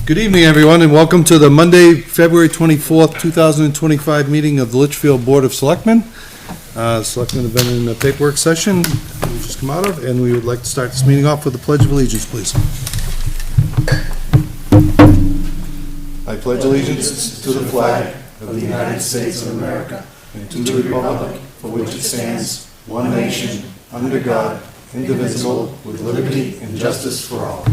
Good evening, everyone, and welcome to the Monday, February 24th, 2025 meeting of the Litchfield Board of Selectmen. Selectmen have been in the paperwork session we've just come out of, and we would like to start this meeting off with the Pledge of Allegiance, please. I pledge allegiance to the flag of the United States of America and to the republic for which it stands, one nation, under God, indivisible, with liberty and justice for all.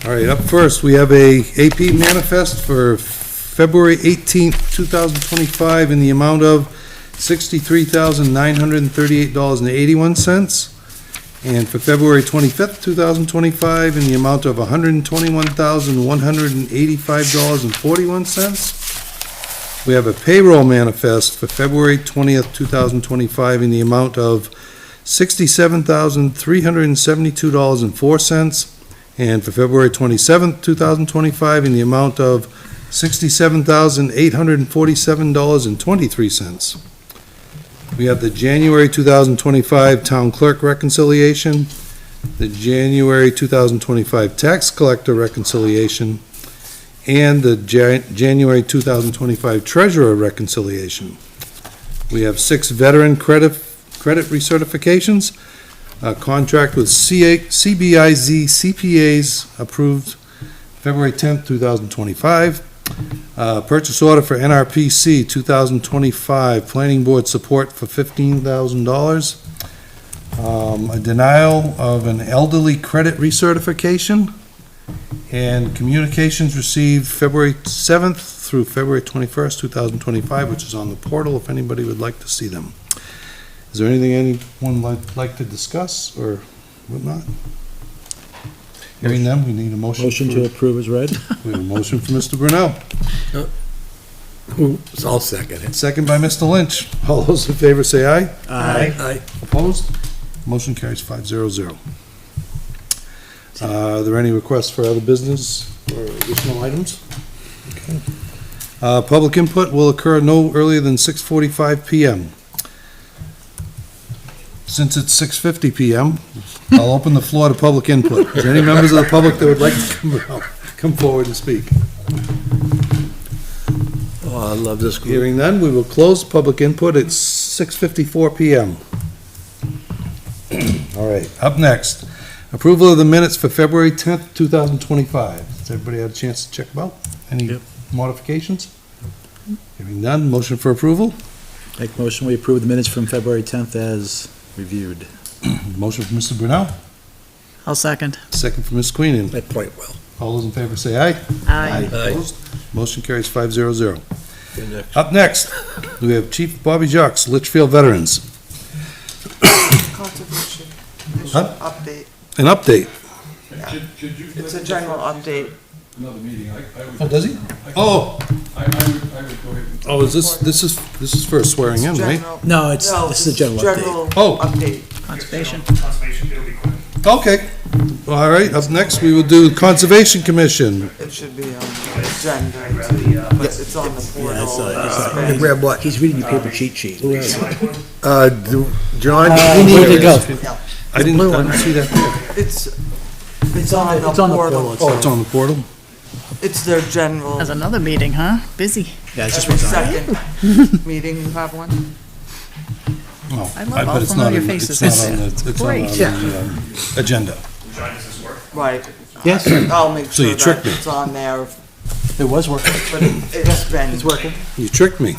All right, up first, we have a AP manifest for February 18th, 2025 in the amount of $63,938.81. And for February 25th, 2025 in the amount of $121,185.41. We have a payroll manifest for February 20th, 2025 in the amount of $67,372.04. And for February 27th, 2025 in the amount of $67,847.23. We have the January 2025 Town Clerk Reconciliation, the January 2025 Tax Collector Reconciliation, and the January 2025 Treasurer Reconciliation. We have 6 veteran credit recertifications, a contract with CBIZ CPAs approved February 10th, 2025, purchase order for NRPC 2025 Planning Board support for $15,000, a denial of an elderly credit recertification, and communications received February 7th through February 21st, 2025, which is on the portal if anybody would like to see them. Is there anything anyone would like to discuss or whatnot? Hearing them, we need a motion. Motion to approve is read. We have a motion for Mr. Brunel. I'll second it. Second by Mr. Lynch. All those in favor say aye. Aye. Opposed? Motion carries 5-0-0. Are there any requests for other business or additional items? Okay. Public input will occur no earlier than 6:45 PM. Since it's 6:50 PM, I'll open the floor to public input. Is there any members of the public that would like to come forward and speak? Oh, I love this group. Hearing none, we will close public input at 6:54 PM. All right, up next, approval of the minutes for February 10th, 2025. Has everybody had a chance to check them out? Any modifications? Hearing none, motion for approval? Make motion, we approve the minutes from February 10th as reviewed. Motion for Mr. Brunel, I'll second. second for Ms. Queenan. That point well. All those in favor say aye. Aye. Opposed? Motion carries 5-0-0. Good next. Up next, we have Chief Bobby Jocks, Litchfield Veterans. Conservation Huh? Commission update. An update. It's a general update. Another meeting, I would. Oh, does he? Oh, I would go ahead and. oh, is this is for swearing in, right? General- No, this is a general update. General Oh. update. Conservation. Conservation, it'll be quick. Okay. All right, up next, we will do Conservation Commission. It should be on the agenda, but it's on the portal. Grab what? He's reading your paper cheat sheet. Select John, we need to go. I didn't see that there. It's on the It's on the portal. portal. Oh, it's on the portal? It's their general. That's another meeting, huh? Busy. Yeah, it's just Every what's on. second meeting you have one. Oh, I love all but it's not familiar on- faces. It's not on the, it's not on Great. the agenda. John, does this work? Right. Yes, I'll make So you sure tricked that me. it's on there, it was working. but it's been. It's working. You tricked me.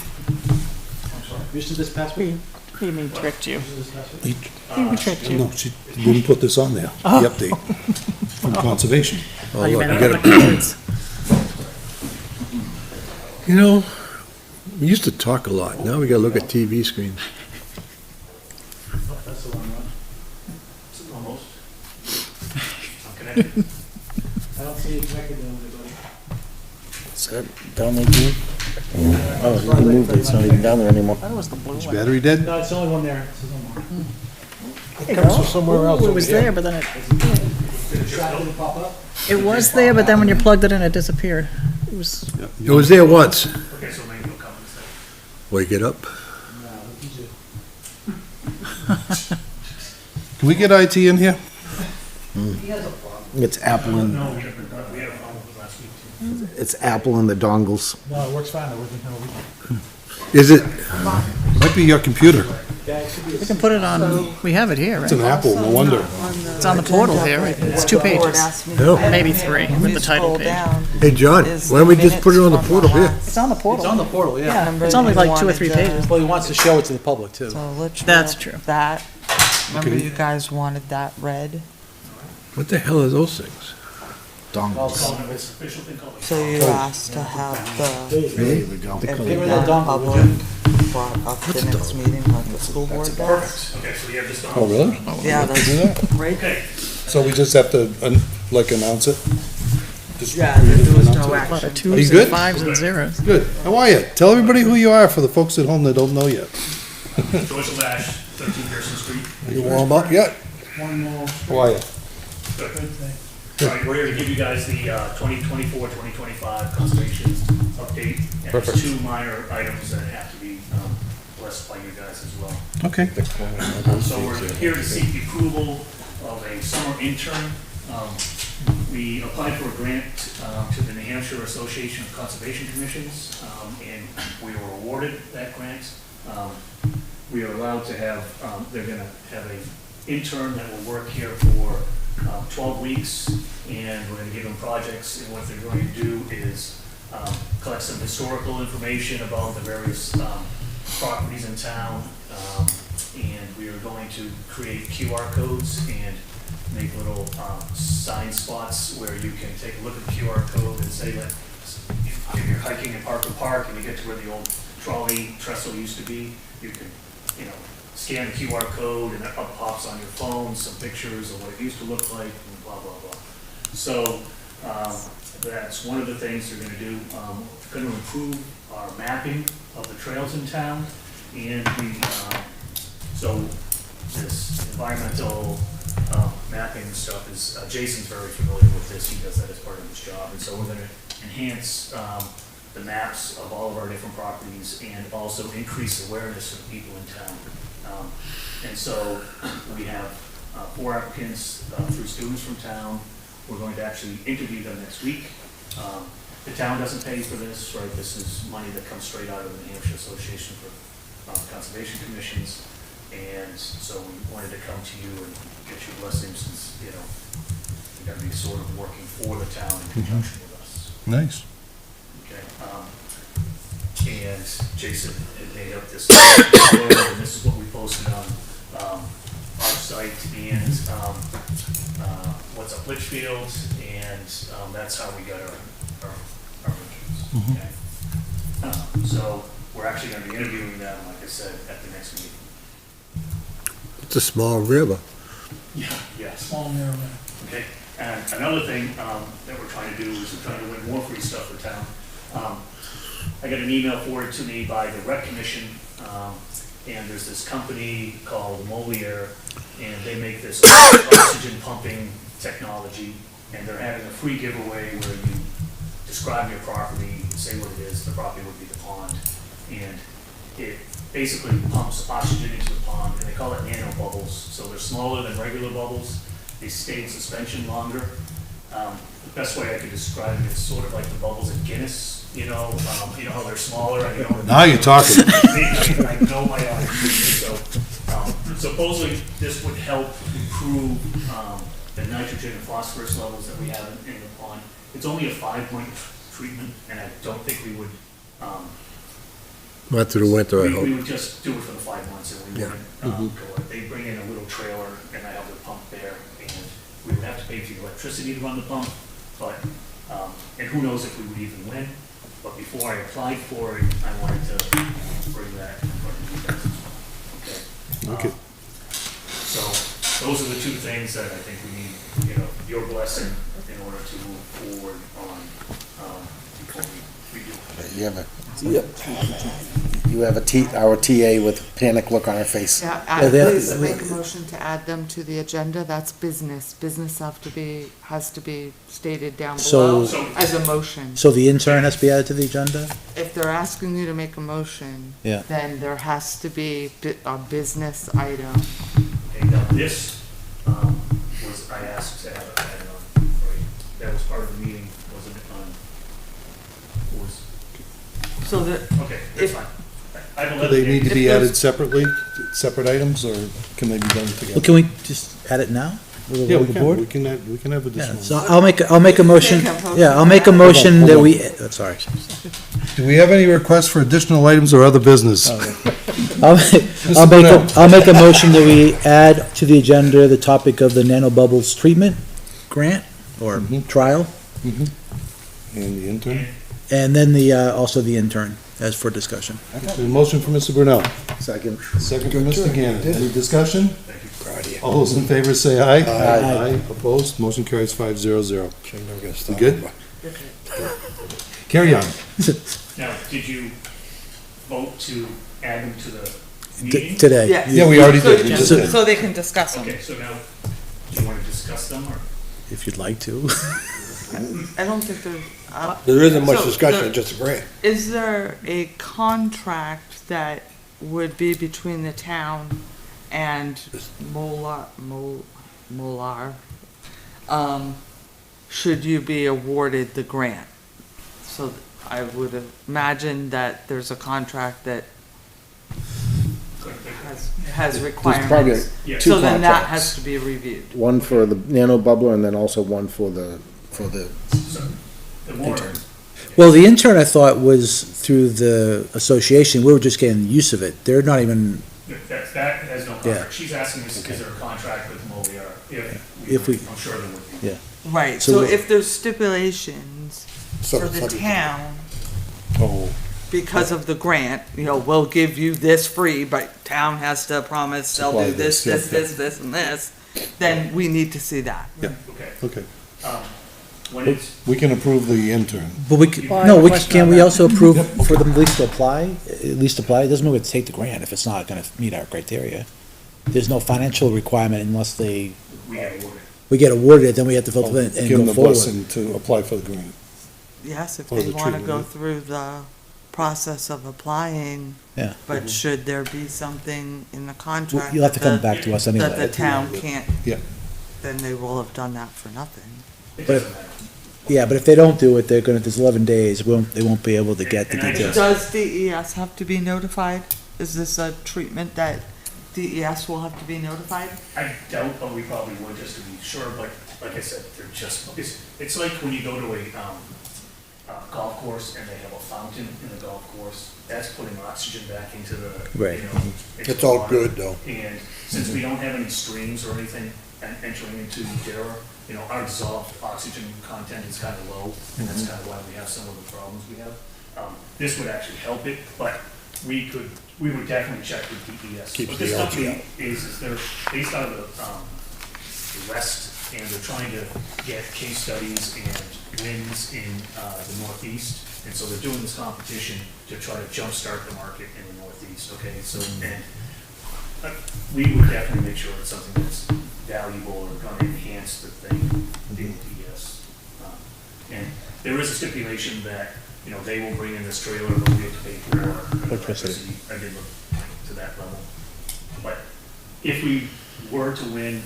Used to this past week. What do you mean tricked you? You- Who tricked you? No, she didn't put this on there, the update from Conservation. Oh, you look, meant we other kids. You know, we used to talk a lot. Now we gotta look at TV screens. Almost. I'm connected. I don't see you connected to anybody. Is that download you? Oh, he moved it, it's not even down there anymore. That was the blue Is one. your battery dead? No, it's the only one there. It's the only one. There you go. somewhere else Ooh, it over was here. there, but then Didn't pop up? it was there, but then when you plugged it in, it disappeared. It was, It was there once. Okay, so maybe you'll come instead. Wake it up. Can we get IT in here? It's Apple and, No, we had a problem with last week too. it's Apple and the dongles. No, it works fine. It wasn't, no, Is it? Might be your computer. we can put it on, we have it here, It's an right? Apple, no wonder. It's on the portal here, right? It's 2 pages, No. maybe 3 with the title page. Hey, John, why don't we just put it on the portal here? It's on the portal. It's on the portal, yeah. Yeah, it's only like 2 or 3 pages. Well, he wants to show it to the public, too. So Litchfield, That's true. That, remember Okay. you guys wanted that red? What the hell are those things? Dongles. It's official thing called. So you asked to have the, There we go. Get rid of the that dongle, would public you? brought up the next meeting like the school board does. Perfect, okay, so you have this done. Oh, really? Yeah, that's right. Okay, So we just have to, like, announce it? Just Yeah, there was announce no it? A lot action. of Are you 2s good? and 5s and 0s. Good. How are you? Tell everybody who you are for the folks at home that don't know yet. George Lash, 13 Pearson Street. You warm up yet? How are you? All right, we're here to give you guys the 2024, 2025 conservation update. And Perfect. there's 2 minor items that have to be blessed by you guys as well. Okay. So we're here to seek the approval of a summer intern. We applied for a grant to the New Hampshire Association of Conservation Commissions, and we were awarded that grant. We are allowed to have, they're gonna have an intern that will work here for 12 weeks, and we're gonna give them projects, and what they're going to do is collect some historical information about the various properties in town, and we are going to create QR codes and make little sign spots where you can take a look at the QR code and say that if you're hiking in Parker Park and you get to where the old trolley trestle used to be, you can, you know, scan the QR code and it up pops on your phone, some pictures of what it used to look like, and blah, blah, blah. So that's one of the things they're gonna do. We're gonna improve our mapping of the trails in town, and so this environmental mapping stuff is, Jason's very familiar with this, he does that as part of his job, and so we're gonna enhance the maps of all of our different properties and also increase awareness of people in town. And so we have 4 applicants through students from town. We're going to actually interview them next week. The town doesn't pay for this, right? This is money that comes straight out of the New Hampshire Association for Conservation Commissions. And so we wanted to come to you and get your blessing since, you know, you're going to be sort of working for the town in conjunction with us. Nice. Okay, and Jason had made up this, and this is what we posted on, our site, and, what's up Litchfield, and, that's how we got our pictures, okay? So, we're actually gonna be interviewing them, like I said, at the next meeting. It's a small river. Yeah, yes. Okay, and another thing that we're trying to do is we're trying to win more free stuff for town. I got an email forwarded to me by the Rec Commission, and there's this company called Moliere, and they make this oxygen pumping technology, and they're having a free giveaway where you describe your property, say what it is, the property would be the pond, and it basically pumps oxygen into the pond, and they call it nano bubbles, so they're smaller than regular bubbles, they stay in suspension longer. The best way I could describe it is sort of like the bubbles in Guinness, you know how they're smaller, and you know. Now you're talking. I know my audience, so, supposedly this would help improve, the nitrogen and phosphorus levels that we have in the pond. It's only a 5-point treatment, and I don't think we would, Not through the winter, I we hope. would just do it for the 5 months, and we wouldn't, go, they bring in a little trailer, and I have the pump there, and we would have to pay for the electricity to run the pump, but, and who knows if we would even win, but before I applied for it, I wanted to bring that in front of you guys as well, okay? Okay. So, those are the 2 things that I think we need, you know, your blessing in order to move forward on, before we do. You have a You have our TA with a panic look on her face. Yeah, Yeah, they- please make a motion to add them to the agenda. That's business. Business has to be stated down below So- as a motion. So the intern has to be added to the agenda? If they're asking you to make a motion, Yeah. then there has to be a business item. And now this, was, I asked to have it added on, right? That was part of the meeting, wasn't it, was, So that, okay, that's If- fine. I have a Do letter they need to dated- be If there's- added separately, separate items, or can they be done Well, together? can we just add it now? With the Yeah, we with the can, board? we can have Yeah, additional. so I'll make a motion, Yeah, I'll make a motion Hold that on. we, sorry. Do we have any requests for additional items or other business? I'll make a motion that we add to the agenda the topic of the nanobubbles treatment grant or Mhm. trial, And the intern? and then also the intern as for discussion. A motion for Mr. Brunel, Second. second for Mr. Gannon. Any discussion? Proud of you. All those in favor say aye. Aye. Opposed, motion carries 500. Shame never gonna We stop. good? Carry on. Now, did you vote to add them to the meeting? Today. yes. Yeah, we already did, we just So did. so they can discuss them. Okay, so now, do you want to discuss them, or? If you'd like to. I don't think there's, There isn't much So, discussion, the- just a grant. is there a contract that would be between the town and Molar? Should you be awarded the grant? So I would imagine that there's a contract that has There's probably requirements. Yeah. two So then that contracts. has to be reviewed. One for the nano bubbler and then also one for the, So, the more, Well, the intern I thought was through the association, we were just getting the use of it. They're not even, that has no Yeah. contract. She's asking us, is there a contract with Moliar? If we- I'm sure there would be. Right, So so what- if there's stipulations So for it's the like- town Oh, because of the grant, we'll give you this free, but town has to promise they'll Supply do this, this, yeah. this, and this, then we need to see that. Okay. okay. When it's, We can approve the intern. but we, c- Well, I no, have a we, question can on we that. also approve for them at least to apply? At least apply, it doesn't mean we have to take the grant if it's not gonna meet our criteria. There's no financial requirement unless we get awarded. we get awarded, then we have to fill it and Give them go the forward. blessing to apply for the grant. Yes, if Or they the wanna treatment, go yeah. through the process of applying. Yeah. But should there be something in the contract? You'll have to that come the- back to us That the anyway. town can't. Yeah. Then they will have done that for nothing. It But- doesn't matter. Yeah, but if they don't do it, they're gonna, there's 11 days, they won't be able to get the And I details. Does DES have to be notified? Is this a treatment that DES will have to be notified? I doubt, but we probably would just to be sure, but like I said, they're just, it's like when you go to a golf course and they have a fountain in the golf course, that's putting oxygen back into the, Right. into It's the all water. good, though. And since we don't have any streams or anything entering into Dara, our dissolved oxygen content is kind of low, and that's kind of why we have some of the problems we have. This would actually help it, but we would definitely check with DES. Keeps What this the company LG out. is they're based out of the West, and they're trying to get case studies and wins in the Northeast, and so they're doing this competition to try to jumpstart the market in the Northeast, okay? So, and we would definitely make sure it's something that's valuable or gonna enhance the thing, the DES. And there is a stipulation that, they will bring in this trailer, but we have to pay for Electricity. I did look to that level. But if we were to win,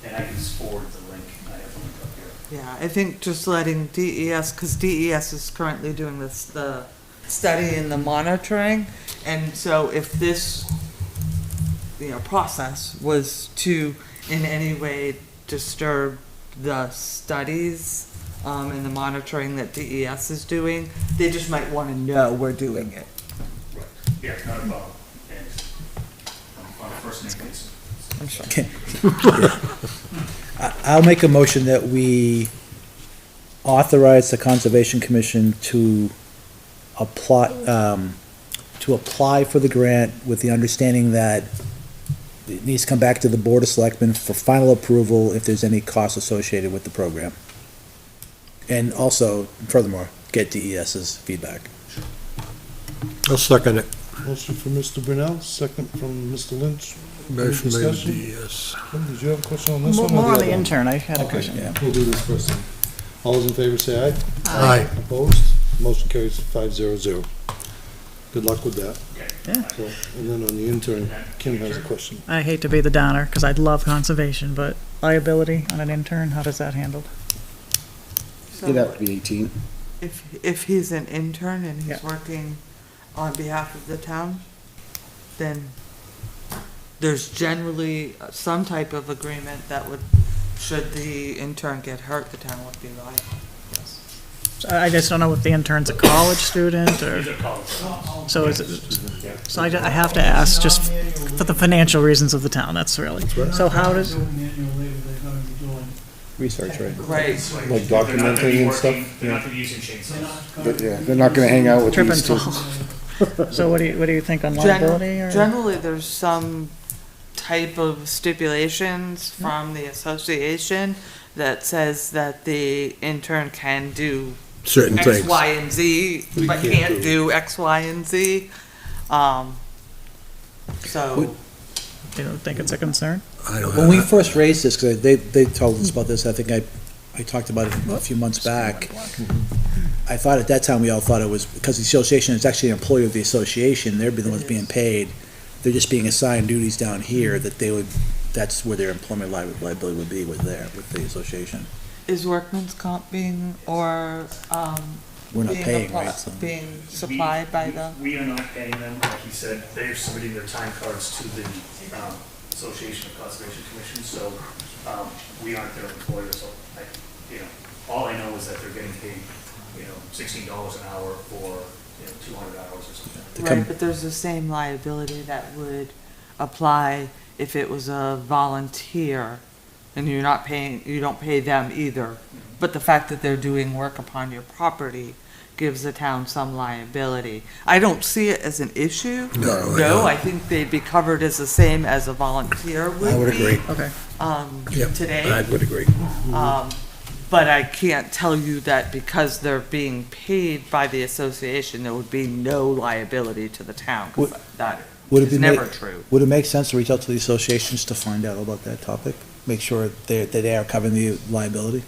and I can just forward the link, I have the link up here. Yeah, I think just letting DES, because DES is currently doing this, the study and the monitoring. And so if this, process was to in any way disturb the studies, and the monitoring that DES is doing, they just might want to know we're doing it. Right. Yeah, not a problem. And on a first name basis. I'm sure. I'll make a motion that we authorize the Conservation Commission to apply for the grant with the understanding that it needs to come back to the Board of Selectmen for final approval if there's any costs associated with the program. And also, furthermore, get DES's feedback. I'll second it. Motion from Mr. Brunel, second from Mr. Lynch. Motion made, discussion? yes. Kim, did you have a question on this More one? or more on the other one? intern, I had a Okay, question, yeah. we'll do this first then. All those in favor say aye. Aye. Opposed? Motion carries 500. Good luck with that. Yeah. So, and then on the intern, Kim has a question. I hate to be the downer, because I'd love conservation, but liability on an intern, how does that handled? It'd So have to be 18. if he's an intern and Yeah. he's working on behalf of the town, then there's generally some type of agreement that would, should the intern get hurt, the town would be liable. Yes. So I just don't know if the intern's a college student, or, These are college students. so is it, so I have to ask, just for the financial reasons of the town, that's really. So how does, Research, right? Right. Like They're not gonna be documenting and stuff? working- They're not gonna be using chainsaws. But yeah, they're not gonna hang out with trip and these fall? students. So what do you think on liability, or? Generally, there's some type of stipulations from the association that says that the intern can do Certain X, things. Y, and Z, But he but can't can't do- do X, Y, and Z. So, You don't think it's a concern? I don't When we know. first raised this, because they told us about this, I think I talked about it a few months back. I thought at that time, we all thought it was, because the association is actually an employee of the association, they'd be the ones being paid. They're just being assigned duties down here that they would, that's where their employment liability would be, was there with the association. is workman's comp being, or, We're not being paying, appli- right? So- being supplied by the? We are not paying them, like he said, they're submitting their time cards to the Association of Conservation Commissions, so we aren't their employer, so all I know is that they're getting paid, $16 an hour for, 200 hours or something. To come- Right, but there's the same liability that would apply if it was a volunteer, and you're not paying, you don't pay them either. But the fact that they're doing work upon your property gives the town some liability. I don't see it as an issue. No, I No, don't. I think they'd be covered as the same as a volunteer would be. I would agree. Okay. Yep, Today. I would agree. But I can't tell you that because they're being paid by the association, there would be no liability to the town, 'cause that Would it is be never ma- true. Would it make sense to reach out to the associations to find out about that topic? Make sure that they are covering the liability?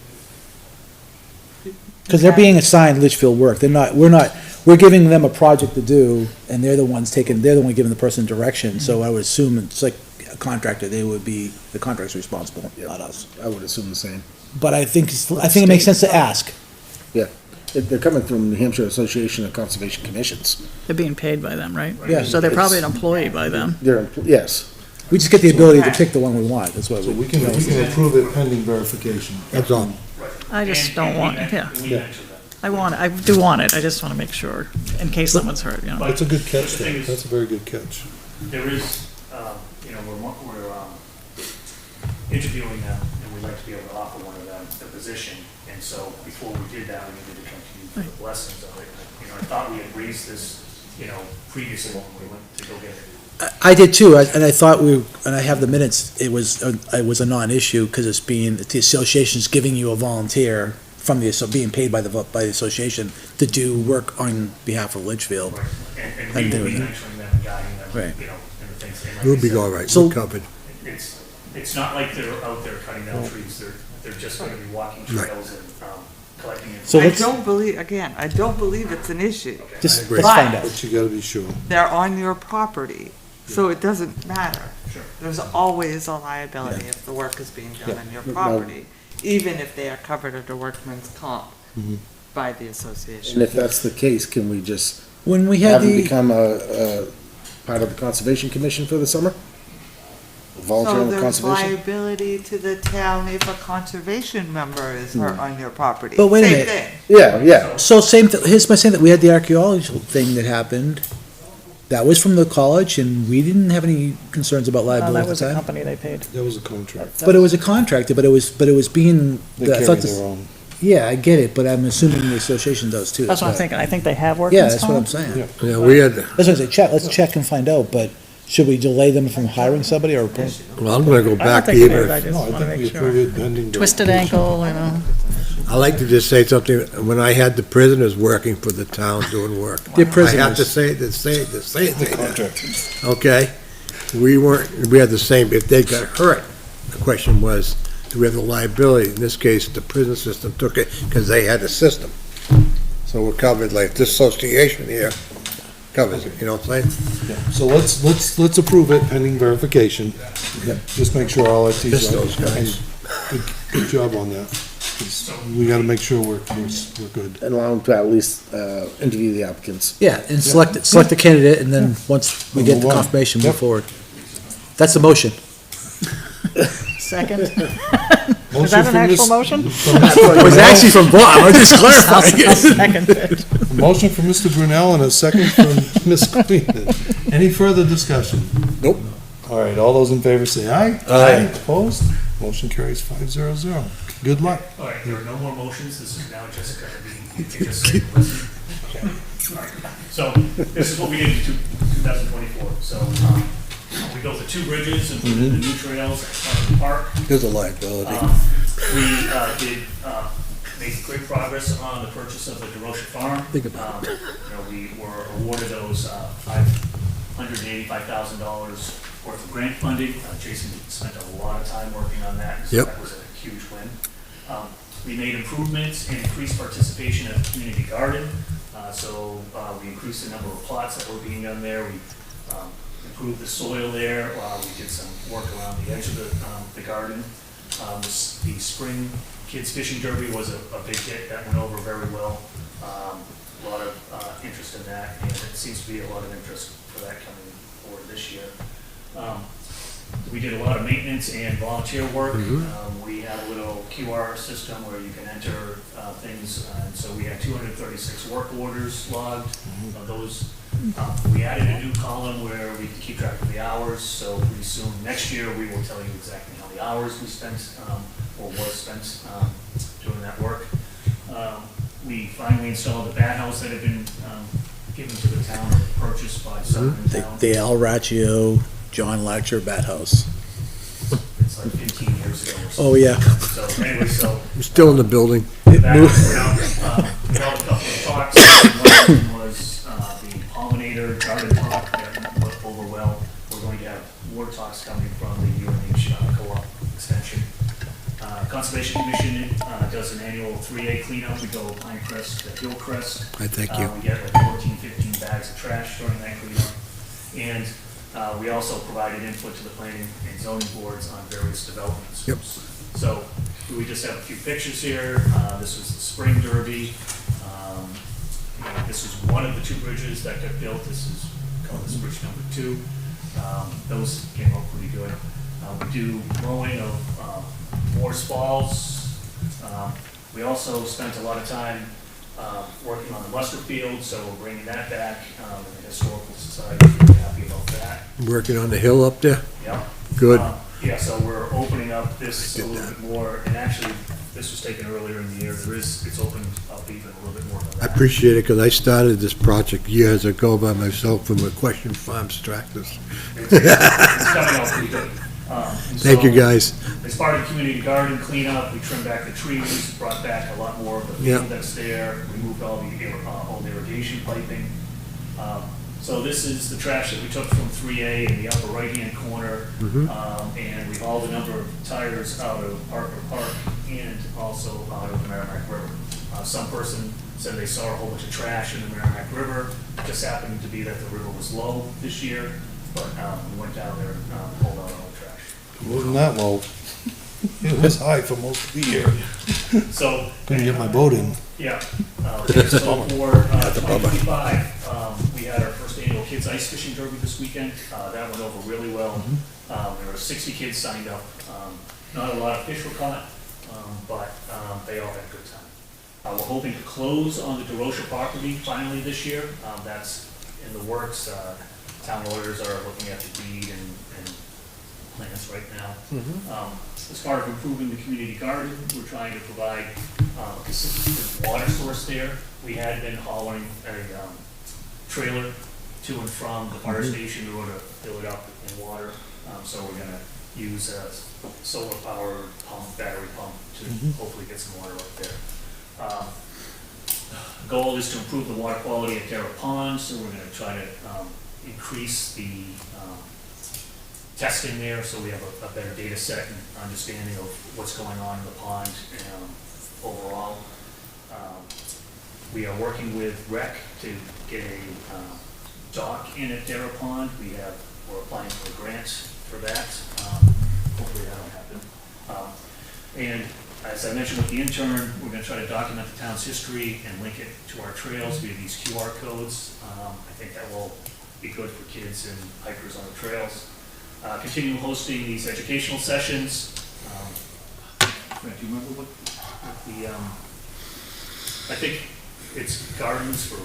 Because they're being assigned Litchfield work. We're giving them a project to do, and they're the one giving the person direction. So I would assume it's like a contractor, the contractor's responsible, not us. I would assume the same. But I think it makes sense to ask. They're coming from New Hampshire Association of Conservation Commissions. They're being paid by them, right? Yeah. So they're probably an employee by them. Yes. We just get the ability to pick the one we want. That's what So we can approve it pending verification. That's all. I just And- don't and we want, men- yeah. and we Yeah. mentioned that. I do want it, I just want to make sure, in case someone's hurt, That's a good catch, The thing though. is- That's a very good catch. There is, we're interviewing them, and we'd like to be able to offer one of them the position. And so before we did that, we needed to come to you for the blessings of it. I thought we had raised this, previously when we went to go get it. I did too, and I thought and I have the minutes, it was a non-issue, because the association's giving you a volunteer from being paid by the association to do work on behalf of Litchfield. Right. And And we there will be was a- mentoring them and guiding them, Right. and the things. And like We'll I be said, all right, So- we're covered. It's not like they're out there cutting down trees, they're just gonna be walking Right. trails and, collecting So information. I don't believe it's an issue. Just, agree. let's find out. But you gotta be sure. They're on your property, so it doesn't matter. Sure. There's always a liability if the work is being done on your property, even if they are covered under workman's comp by the And association. if that's the case, can we just When we had have them the, become a part of the Conservation Commission for the summer? Volunteer So with there's conservation? liability to the town if a conservation member is hurt on your property. But wait a Same minute. thing. Yeah. so here's my saying that we had the archaeology thing that happened. That was from the college, and we didn't have any concerns about That liability at was the a time. company they paid. That was a contract. But it was a contractor, but it was being, They I carry thought this, their own. yeah, I get it, but I'm assuming the association does too. That's what I'm why- thinking, I think they have Yeah, workman's that's what I'm comp. saying. Yeah. Yeah, we had, That's what I say, let's check and find out, but should we delay them from hiring somebody, or? well, I'm gonna go I don't back think we did, even, I just No, I want to think we make approve sure. it pending. Twisted verification. ankle, I like to just say something, when I had the prisoners working for the town doing work. They're I have to prisoners. say it. Okay? We had the same, if they got hurt, the question was, do we have the liability? In this case, the prison system took it because they had a system. So we're covered, like this association here covers it, you know what I'm saying? So let's approve it pending verification. Just make sure all our T's Just are. those guys. Good job on that. 'Cause we gotta make sure we're good. And allow them to at least, interview the applicants. Yeah, and select the candidate, and then once we get the Move on. confirmation, move Yep. forward. That's the motion. Second. Is Motion that an from actual Miss- motion? It was actually from Bob, I'm just I'll clarifying. second it. A motion from Mr. Brunel and a second from Ms. Queen. Any further discussion? Nope. All right, all those in favor say aye. Aye. Opposed? Motion carries 500. Good luck. All right, there are no more motions, this is now just gonna be, you can just say, listen. Okay. All right. So, this is what we did in 2024, so, we built the 2 bridges and put in the new trails at front of the park. There's a liability. We did make great progress on the purchase of the DeRoche Farm. Think about You know, we were awarded those $585,000 worth of grant funding. Jason spent a lot of time working on that, so Yep. that was a huge win. We made improvements and increased participation at the community garden. So we increased the number of plots that were being done there. We improved the soil there. We did some work around the edge of the garden. The spring kids fishing derby was a big hit. That went over very well. A lot of interest in that, and it seems to be a lot of interest for that coming forward this year. We did a lot of maintenance and volunteer work. We had a little QR system where you can enter things, and so we had 236 work orders logged. Those, we added a new column where we can keep track of the hours, so pretty soon, next year, we will tell you exactly how many hours we spent, or was spent doing that work. We finally installed the bat house that had been given to the town, or purchased by Selectmen town. The Al Raccio, John Latcher Bat House. It's like 15 years ago or so. Oh, yeah. So anyway, so I'm still in the building. that was around, we held a couple of talks. One of them was the pollinator garden talk that went over well. We're going to have more talks coming from the UNH co-op extension. Conservation Commission does an annual 3A cleanup. We go Pinecrest to Hillcrest. I thank you. We get like 14, 15 bags of trash during that cleanup. And we also provided input to the planning and zoning boards on various developments. Yep. So we just have a few pictures here. This was the spring derby. This is one of the 2 bridges that got built. This is called this bridge number 2. Those came out pretty good. We do mowing of Moore's Falls. We also spent a lot of time working on the muster field, so we're bringing that back. The Historical Society is really happy about that. Working on the hill up there? Yeah. Good. Yeah, so we're opening up this I a did little that. bit more, and actually, this was taken earlier in the year. It's opened up even a little bit more than I that. appreciate it, because I started this project years ago by myself from Question Farms tractors. It's coming out pretty good. And Thank you, so, guys. As part of the community garden cleanup, we trimmed back the trees, brought back a lot more of the Yeah. field that's there, removed all the irrigation piping. So this is the trash that we took from 3A in the upper right-hand corner, and we hauled a number of tires out of Parker Park and also out of the Merrimack River. Some person said they saw a whole bunch of trash in the Merrimack River. It just happened to be that the river was low this year, but we went down there and pulled out all the trash. It wasn't that low. It was high for most of the year. So, Couldn't get my boat in. yeah, so for 2025, we had our first annual Kids Ice Fishing Derby this weekend. That went over really well. There were 60 kids signed up. Not a lot of fish were caught, but they all had a good time. We're hoping to close on the DeRoche property finally this year. That's in the works. Town lawyers are looking at the deed and plans right now. As part of improving the community garden, we're trying to provide a consistent water source there. We had been hauling a trailer to and from the fire station in order to fill it up in water. So we're gonna use a solar power pump, battery pump to hopefully get some water up there. Goal is to improve the water quality at Darrah Pond, so we're gonna try to increase the testing there, so we have a better data set and understanding of what's going on in the pond overall. We are working with REC to get a dock in at Darrah Pond. We're applying for a grant for that. Hopefully that'll happen. And as I mentioned with the intern, we're gonna try to document the town's history and link it to our trails via these QR codes. I think that will be good for kids and hikers on the trails. Continue hosting these educational sessions. Frank, do you remember what the, I think it's gardens for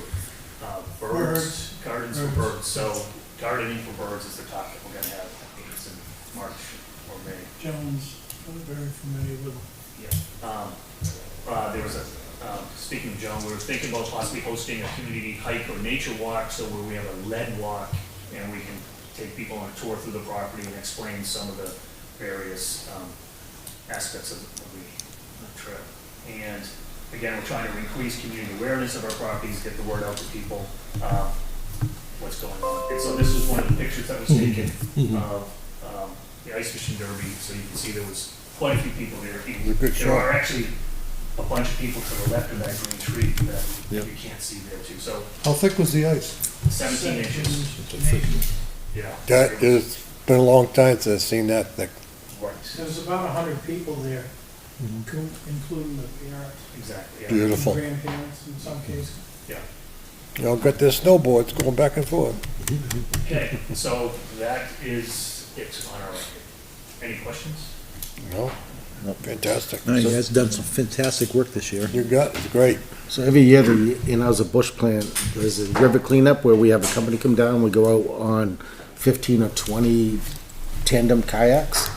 birds. Gardens for birds. So gardening for birds is the talk that we're gonna have. I think it's in March or May. Jones, very familiar with. Yeah. There was speaking of Joan, we were thinking about possibly hosting a community hike or nature walk, so where we have a lead walk and we can take people on a tour through the property and explain some of the various aspects of the trip. And again, we're trying to increase community awareness of our properties, get the word out to people, what's going on. And so this was one of the pictures that was taken of the ice fishing derby, so you can see there was quite a few people there. There are actually a bunch of people to the left of that green tree that you can't see there too. So How thick was the ice? 17 inches. Yeah. That is, been a long time since I've seen that thick. Right. There's about 100 people there, including the parents. Exactly. Yeah. Beautiful. Grandparents in some cases. Y'all got their snowboards going back and forth. Okay, so that is it on our record. Any questions? No? Fantastic. No, you guys have done some fantastic work this year. You got, it's great. So every year, as a bush plant, there's a river cleanup where we have a company come down, we go out on 15 or 20 tandem kayaks.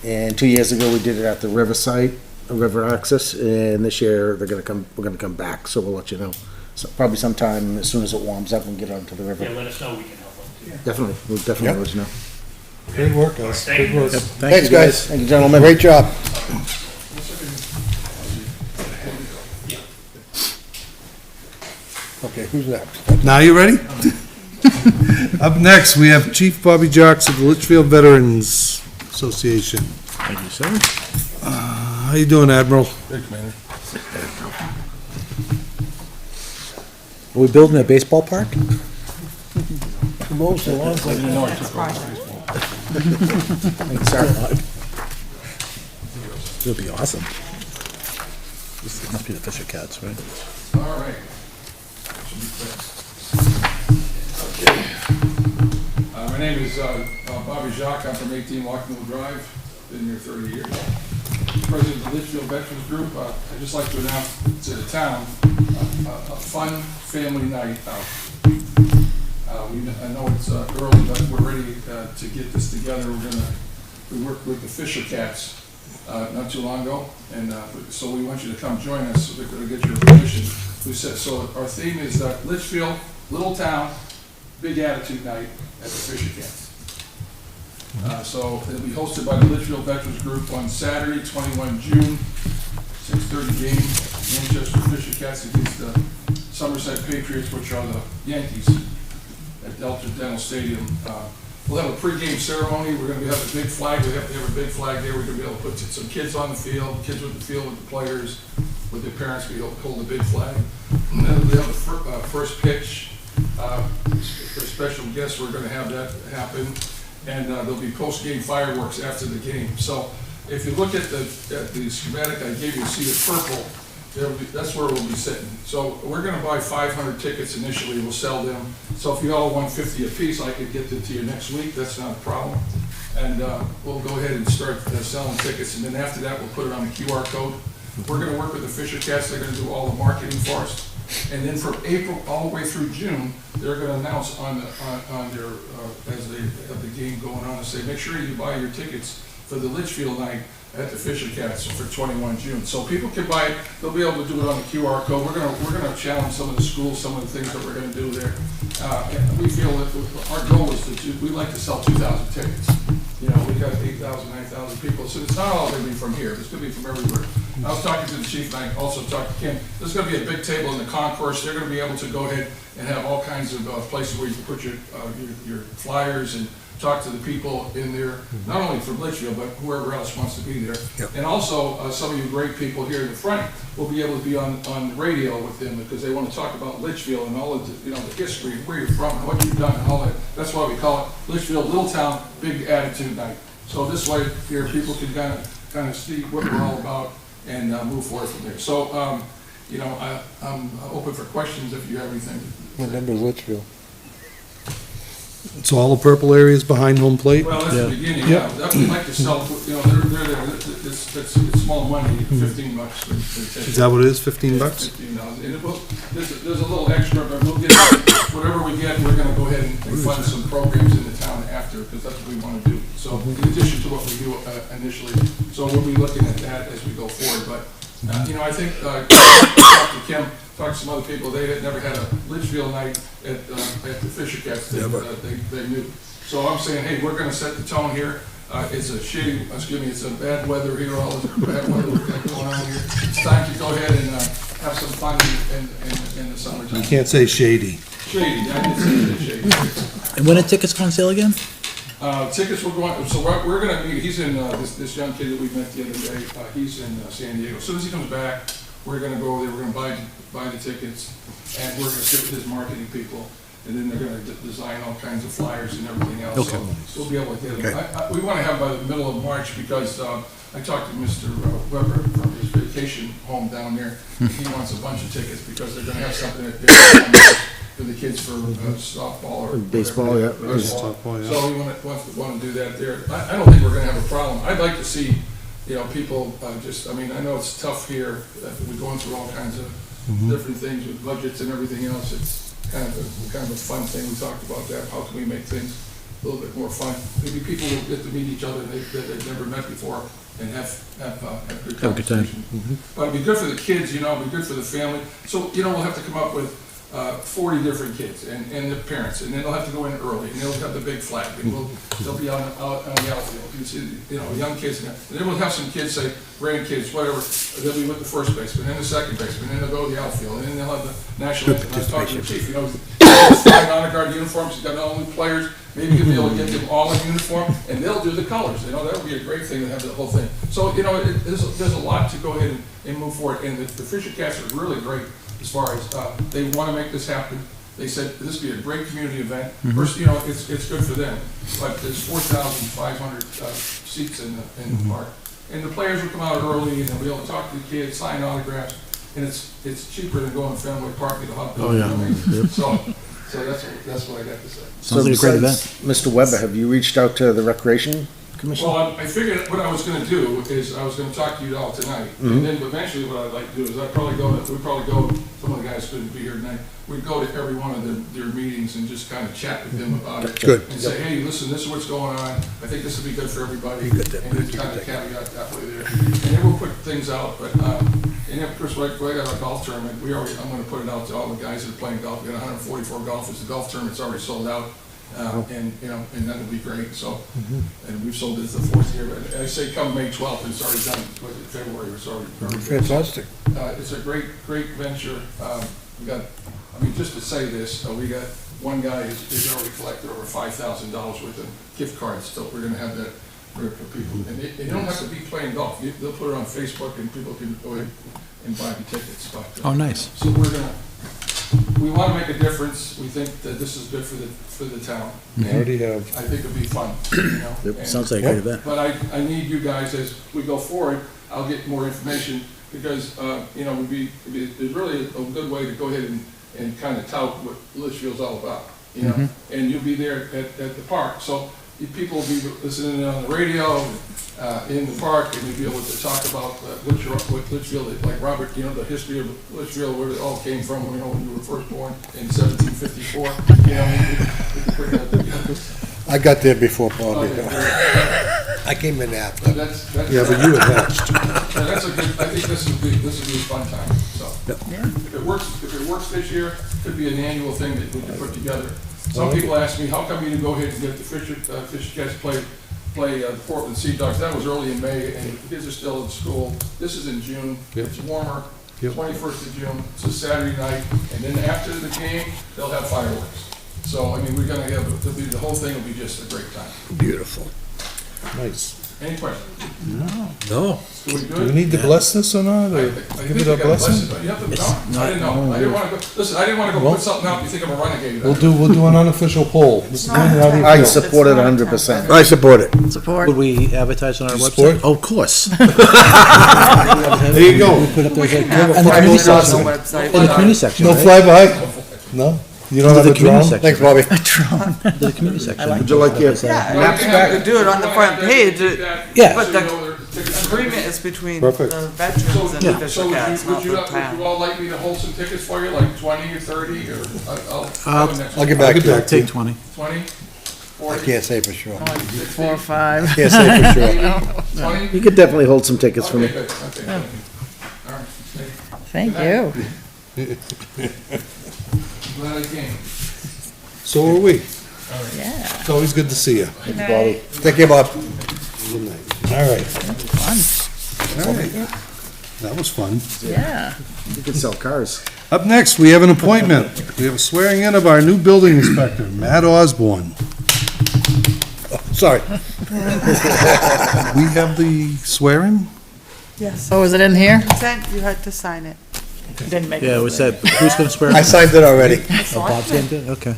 And 2 years ago, we did it at the riverside, river access, and this year, we're gonna come back, so we'll let you know. So probably sometime as soon as it warms up and get onto the river. Yeah, let us know, we can help them. Definitely, we'll definitely let you know. Great work, guys. Thank Good you. work. Thanks, guys. Thank you, gentlemen. Great job. Okay, who's next? Now you ready? Up next, we have Chief Bobby Jocks of the Litchfield Veterans Association. Thank you, sir. How you doing, Admiral? Are we building a baseball park? Most of the ones like It'll be awesome. This must be the Fisher Cats, right? All right. My name is Bobby Jacques. I'm from 18 Walkmill Drive. Been here 30 years. President of the Litchfield Veterans Group. I'd just like to announce to the town a fun family night out. I know it's early, but we're ready to get this together. We worked with the Fisher Cats not too long ago, and so we want you to come join us. So we're going to get your permission. So our theme is Litchfield, little town, big attitude night at the Fisher Cats. So it'll be hosted by the Litchfield Veterans Group on Saturday, 21 June, 6:30 game, Manchester Fisher Cats against the Somerset Patriots, which are the Yankees, at Delta Dental Stadium. We'll have a pregame ceremony. We're going to have a big flag. We have to have a big flag there. We're going to be able to put some kids on the field, kids with the field with the players, with their parents be able to hold the big flag. And then we have the first pitch. For special guests, we're going to have that happen. And there'll be post-game fireworks after the game. So if you look at the schematic I gave you, see the purple, that's where we'll be sitting. So we're going to buy 500 tickets initially. We'll sell them. So if you all want 50 apiece, I could get them to you next week. That's not a problem. And we'll go ahead and start selling tickets. And then after that, we'll put it on the QR code. We're going to work with the Fisher Cats. They're going to do all the marketing for us. And then from April all the way through June, they're going to announce on their as they have the game going on and say, make sure you buy your tickets for the Litchfield night at the Fisher Cats for 21 June. So people can buy it. They'll be able to do it on the QR code. We're going to challenge some of the schools, some of the things that we're going to do there. And we feel that our goal is we'd like to sell 2,000 tickets. You know, we got 8,000, 9,000 people. So it's not all going to be from here. It's going to be from everywhere. I was talking to the chief, and I also talked to Kim. There's gonna be a big table in the concourse. They're gonna be able to go ahead and have all kinds of places where you can put your flyers and talk to the people in there, not only from Litchfield, but whoever else wants to be there. Yep. And also, some of you great people here in the front will be able to be on the radio with them, because they want to talk about Litchfield and all of the, the history, where you're from, and what you've done, and all that. That's why we call it Litchfield Little Town Big Attitude Night. So this way, here, people can kind of see what we're all about and move forward from there. So, I'm open for questions if you have anything. What number is Litchfield? So all the purple areas behind home plate? Well, that's the beginning, yeah. Definitely like to sell, it's small money, $15 for the Is that what it is, 15 bucks? $15. And there's a little extra, but we'll get, whatever we get, we're gonna go ahead and fund some programs in the town after, because that's what we wanna do. So in addition to what we do initially, so we'll be looking at that as we go forward, but, I think, talk to Kim, talk to some other people, they had never had a Litchfield night at the Fisher Cats, they knew. So I'm saying, hey, we're gonna set the tone here. It's a bad weather here, all this bad weather we got going on here. It's time to go ahead and have some fun in the summertime. You can't say shady. Shady, I didn't say shady. And when are tickets on sale again? Tickets we're going, so we're gonna meet, he's in, this young kid that we met the other day, he's in San Diego. As soon as he comes back, we're gonna go over there, we're gonna buy the tickets, and we're gonna sit with his marketing people, and then they're gonna design all kinds of flyers and everything else. Okay. So we'll be able to get them. We wanna have by the middle of March, because, I talked to Mr. Weber from his vacation home down there. He wants a bunch of tickets, because they're gonna have something for the kids for softball or Baseball, yeah. Softball, yeah. So we want to do that there. I don't think we're gonna have a problem. I'd like to see, people I know it's tough here. We're going through all kinds of different things with budgets and everything else. It's kind of a fun thing. We talked about that. How can we make things a little bit more fun? Maybe people will get to meet each other that they've never met before and have good conversation. But it'd be good for the kids, it'd be good for the family. So, we'll have to come up with 40 different kids and their parents, and then they'll have to go in early, and they'll have the big flag, and they'll be out on the outfield. You see, young kids, and then we'll have some kids, say grandkids, whatever. They'll be with the first baseman, and the second baseman, and then they'll go to the outfield, and then they'll have the national anthem. I was talking to the chief, he's flying honor guard uniforms. He's got all new players. Maybe he'll be able to get them all in uniform, and they'll do the colors. That would be a great thing to have the whole thing. So there's a lot to go ahead and move forward. And the Fisher Cats are really great. As far as, they want to make this happen. They said this would be a great community event. First, it's good for them, but there's 4,500 seats in the park. And the players will come out early, and they'll be able to talk to the kids, sign autographs, and it's cheaper than going to Fenway Park to the hot dog. Oh, yeah. So that's what I got to say. Sounds like a great event. Mr. Weber, have you reached out to the Recreation Commission? Well, I figured what I was gonna do is I was gonna talk to you all tonight, and then eventually what I'd like to do is we'd probably go, some of the guys couldn't be here tonight, we'd go to every one of their meetings and just kind of chat with them about it. Good. And say, hey, listen, this is what's going on, I think this would be good for everybody. You got that. And just kind of caveat that way there. And then we'll put things out, but, and then of course, we got our golf tournament, I'm gonna put it out to all the guys that are playing golf. We got 144 golfers, the golf tournament's already sold out. And that'll be great, so, and we've sold it the 4th year, but I say come May 12th, it's already done, was it February, it's already good. Fantastic. It's a great venture. We got, just to say this, we got one guy who's already collected over $5,000 worth of gift cards, so we're gonna have that for people. And they don't have to be playing golf, they'll put it on Facebook and people can go ahead and buy the tickets. But, Oh, nice. so we want to make a difference. We think that this is good for the town. We already have. I think it'll be fun, And- Sounds like a great event. But I need you guys, as we go forward, I'll get more information, because, it's really a good way to go ahead and kind of tout what Litchfield's all about, And you'll be there at the park. So people will be listening on the radio, in the park, and you'll be able to talk about what Litchfield, like Robert, the history of Litchfield, where it all came from, when you were first born in 1754. We can put that together. I got there before Bobby. Okay. I came in after. That's Yeah, but you attached. that's a good. I think this would be a fun time. So if it works this year, it could be an annual thing that we could put together. Some people ask me, how come you didn't go ahead and get the Fisher Cats play play the Portland Sea Dogs. That was early in May, and the kids are still in school. This is in June. Yep. It's warmer, Yep. 21st of June. It's a Saturday night, and then after the game, they'll have fireworks. So, I mean, we're gonna have, the whole thing will be just a great time. Beautiful. Nice. Any questions? No. Do we Do we good? need to bless this or not, or give it a blessing? You have to, no, I didn't know. I didn't wanna go, listen, I didn't wanna go put something out, you think I'm a renegade. We'll do an ununofficial poll. Mr. Quinn, how do you I feel? support it 100%. I support it. Support. Would we advertise on our You website? support? Oh, of course. There you go. Put up those, Yeah. and the I community posted it on section, the website. in the community section, No right? flyby? No? You don't Under have the a community drone? section. Thanks, Bobby. To the community section. Would you like your Yeah, maps you back? could do it on the front page, Yeah. but the agreement is between the Perfect. veterans and the So Fisher would Cats, you, not would you, the would you town. all like me to hold some tickets for you, like 20 or 30, or I'll next I'll get week. back to you. Take 20. 20? I 40? can't say for sure. 4 or 5. Can't say for sure. 20? You could definitely hold some tickets for Okay, me. good, okay, good. All right, Thank you. glad I came. So are we. Yeah. It's always good to see you. Thank you, Bobby. Take care, Bob. Good night. All right. Fun. All right. That was fun. Yeah. You could sell cars. Up next, we have an appointment. We have a swearing in of our new building inspector, Matt Osborne. Sorry. We have the swearing? Yes. Oh, is it in here? Consent, you had to sign it. Didn't make Yeah, it. was that, who's gonna swear? I signed it already. Oh, Bob's gonna do it? Okay.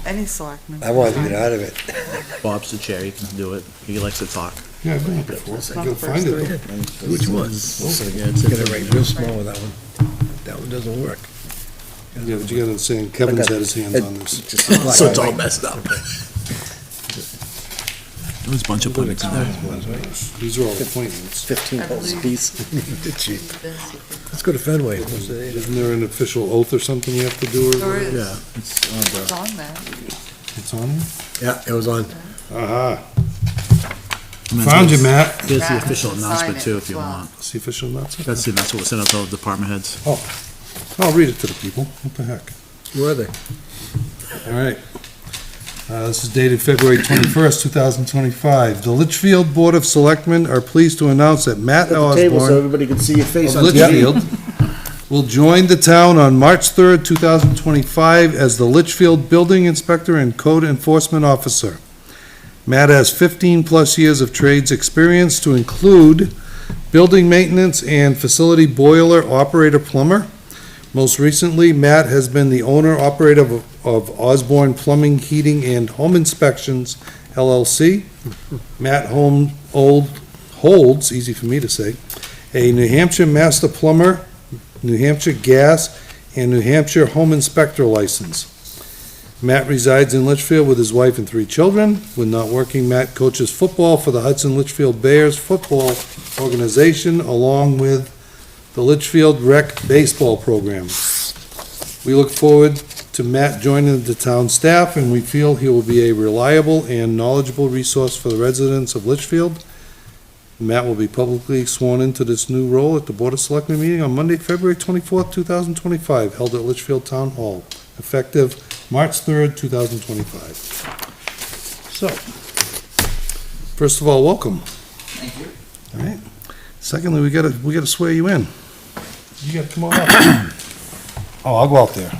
Any selectman. I wanted to get out of it. Bob's the chair, he can do it. He likes to talk. Yeah, I've been here before. I gotta find it. Which one? It's gonna write real small with that one. That one doesn't work. Yeah, but you gotta say, Kevin's had his hands on this. So it's all messed up. There was a bunch of politics in there. These are all appointments. 15 holes apiece. Let's go to Fenway. Isn't there an official oath or something you have to do? There Or is, Yeah, it's on it's on there. it's on there? Yeah, it was on. Aha. the. Found you, Matt. Here's the Matt has official to sign announcement it too, as if you well. want. It's the official announcement? That's what was sent out to all the department heads. I'll read it to the people. What the heck? Where are they? All right. This is dated February 21st, 2025. The Litchfield Board of Selectmen are pleased to announce that Matt At the table so Osborne everybody can see your face of on TV. Litchfield will join the town on March 3rd, 2025 as the Litchfield Building Inspector and Code Enforcement Officer. Matt has 15-plus years of trades experience to include building maintenance and facility boiler operator plumber. Most recently, Matt has been the owner-operator of Osborne Plumbing, Heating, and Home Inspections LLC. Matt holds, easy for me to say, a New Hampshire Master Plumber, New Hampshire Gas, and New Hampshire Home Inspector license. Matt resides in Litchfield with his wife and 3 children. When not working, Matt coaches football for the Hudson Litchfield Bears football organization, along with the Litchfield Rec baseball program. We look forward to Matt joining the town staff, and we feel he will be a reliable and knowledgeable resource for the residents of Litchfield. Matt will be publicly sworn into this new role at the Board of Selectmen meeting on Monday, February 24th, 2025, held at Litchfield Town Hall, effective March 3rd, 2025. So, first of all, welcome. Thank you. All right. Secondly, we gotta swear you in. You gotta come on up. Oh, I'll go out there.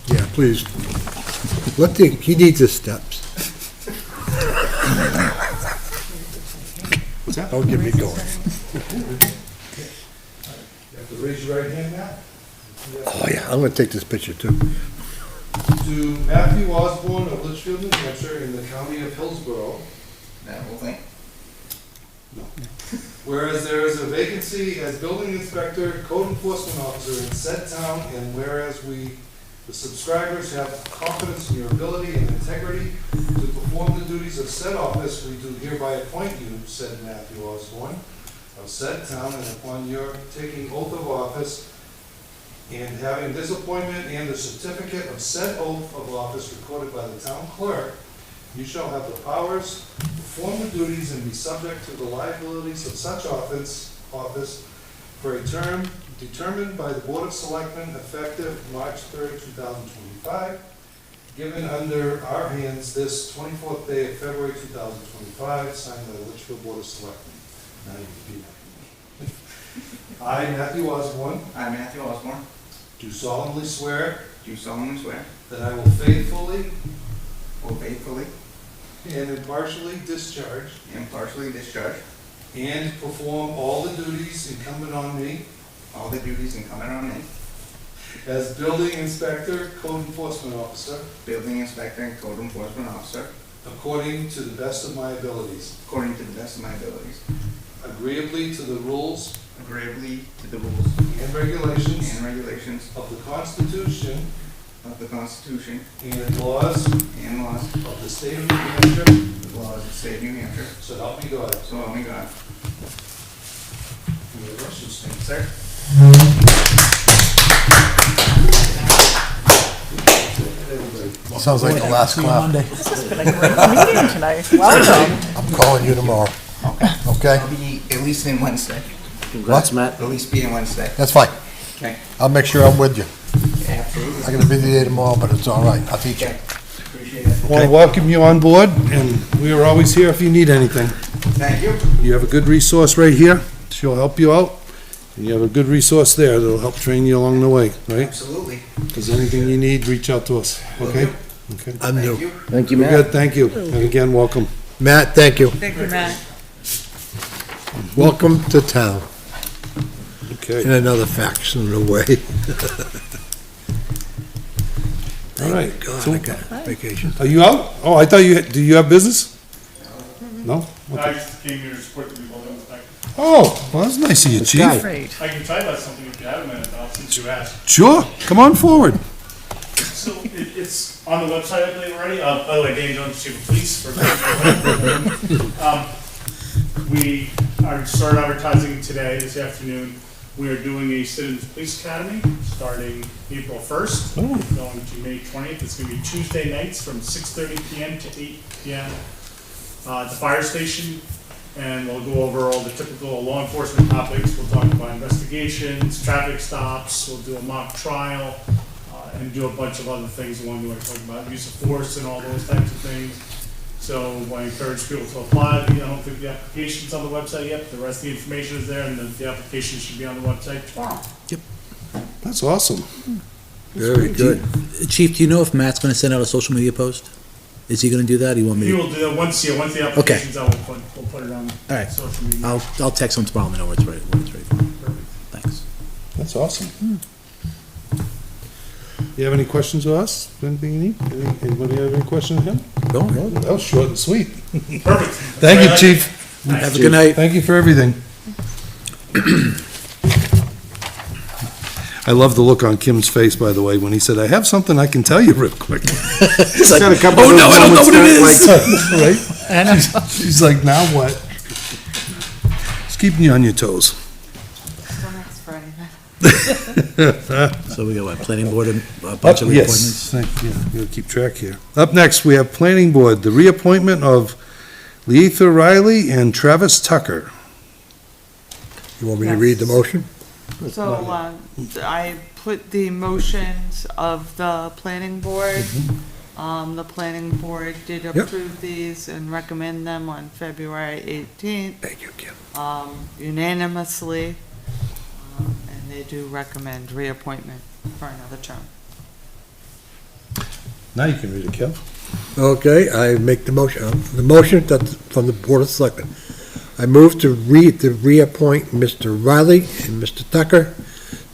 Yeah, please. He needs his steps. Don't get me going. You have to raise your right hand, Matt. Oh, yeah, I'm gonna take this picture too. To Matthew Osborne of Litchfield, New Hampshire, in the county of Hillsborough. That whole thing? Whereas there is a vacancy as building inspector, code enforcement officer in said town, and whereas we, the subscribers, have confidence in your ability and integrity to perform the duties of said office, we do hereby appoint you, said Matthew Osborne, of said town, and upon your taking oath of office and having this appointment and the certificate of said oath of office recorded by the town clerk, you shall have the powers, perform the duties, and be subject to the liabilities of such office for a term determined by the Board of Selectmen effective March 3rd, 2025. given under our hands this 24th day of February 2025, signed by the Litchfield Board of Selectmen. Now you can repeat after me. I, Matthew Osborne, I, Matthew Osborne, do solemnly swear do solemnly swear, that I will faithfully will faithfully and impartially discharge and impartially discharge and perform all the duties incumbent on me all the duties incumbent on me, as building inspector, code enforcement officer, building inspector and code enforcement officer, according to the best of my abilities, according to the best of my abilities, agreeably to the rules agreeably to the rules and regulations and regulations of the Constitution of the Constitution and laws and laws of the state of New Hampshire, the laws of the state of New Hampshire, so help me God. so help me God. Congratulations. Thank you, sir. Sounds like the last clap. This has been a great meeting tonight. Welcome. I'm calling you tomorrow, okay? I'll be at least in Wednesday. Congrats, Matt. At least be in Wednesday. That's fine. Okay. I'll make sure I'm with you. Absolutely. I got a busy day tomorrow, but it's all right. I'll teach you. Okay. Appreciate it. I want to welcome you on board, and we are always here if you need anything. Thank you. You have a good resource right here. She'll help you out. And you have a good resource there that'll help train you along the way, right? Absolutely. If there's anything you need, reach out to us, okay? Okay. I'm Thank new. you. Thank you, We're Matt. good, thank you. And again, welcome. Matt, thank you. Thank you, Matt. Welcome to town in Okay, another faction of the way. all right. God, So, I got vacation. are you out? Oh, I thought you, do you have business? No? I Okay. just came here to support the rebuilding inspector. Oh, well, that's nice of you, chief. Great. I can tell you about something if you have a minute, though, since you asked. Sure, come on forward. So it's on the website, I believe, already. By the way, Danny Jones, Chief of Police for we are started advertising today, this afternoon. We are doing a Citizens Police Academy starting April 1st, going to May 20th. It's going to be Tuesday nights from 6:30 p.m. to 8 p.m. At the fire station, and we'll go over all the typical law enforcement topics. We'll talk about investigations, traffic stops, we'll do a mock trial, and do a bunch of other things along the way, talking about use of force and all those types of things. So I encourage people to apply. I don't think the application's on the website yet, but the rest of the information is there, and the application should be on the website tomorrow. That's awesome. Very good. Chief, do you know if Matt's gonna send out a social media post? Is he gonna do that? Or you want me We to? will do that once the application's out, we'll put it on All right. social media. I'll text him tomorrow and know when it's ready, Thanks. That's awesome. You have any questions of us? Anything you need? Anybody have any questions of him? Go. That was short and sweet. Perfect. Thank you, chief. Have a good night. Thank you for everything. I love the look on Kim's face, by the way, when he said, "I have something I can tell you real quick." It's like, Got a couple oh of no, I don't know what it moments is. that, like, right? She's like, "Now what?" It's keeping you on your toes. Don't ask for anything. So we got what, planning board, and a bunch of Yes, reappointments? thank you. Gotta keep track here. Up next, we have Planning Board, the reappointment of Leitha Riley and Travis Tucker. You want me to read the motion? So, I put the motions of the planning board. The planning board did approve these and recommend them on February 18th, Thank you, Kim. unanimously. And they do recommend reappointment for another term. Now you can read it, Kev. Okay, I make the motion that's from the Board of Selectmen. I move to reappoint Mr. Riley and Mr. Tucker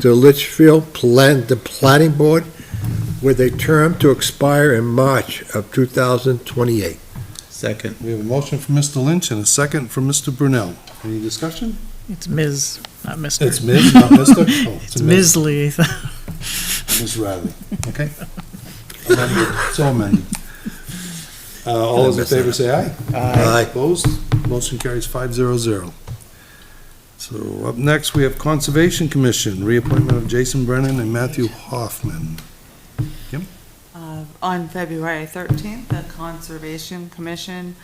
to the Litchfield the Planning Board with a term to expire in March of 2028. Second. We have a motion from Mr. Lynch and a second from Mr. Brunel. Any discussion? It's Ms., not Mr. It's Ms., not Mr.? Oh, It's Ms. Lee. Ms. Riley, okay. Amended. So amended. All those in favor say aye. Aye. Opposed? Motion carries 500. So up next, we have Conservation Commission, reappointment of Jason Brennan and Matthew Hoffman. On February 13th, the Conservation Commission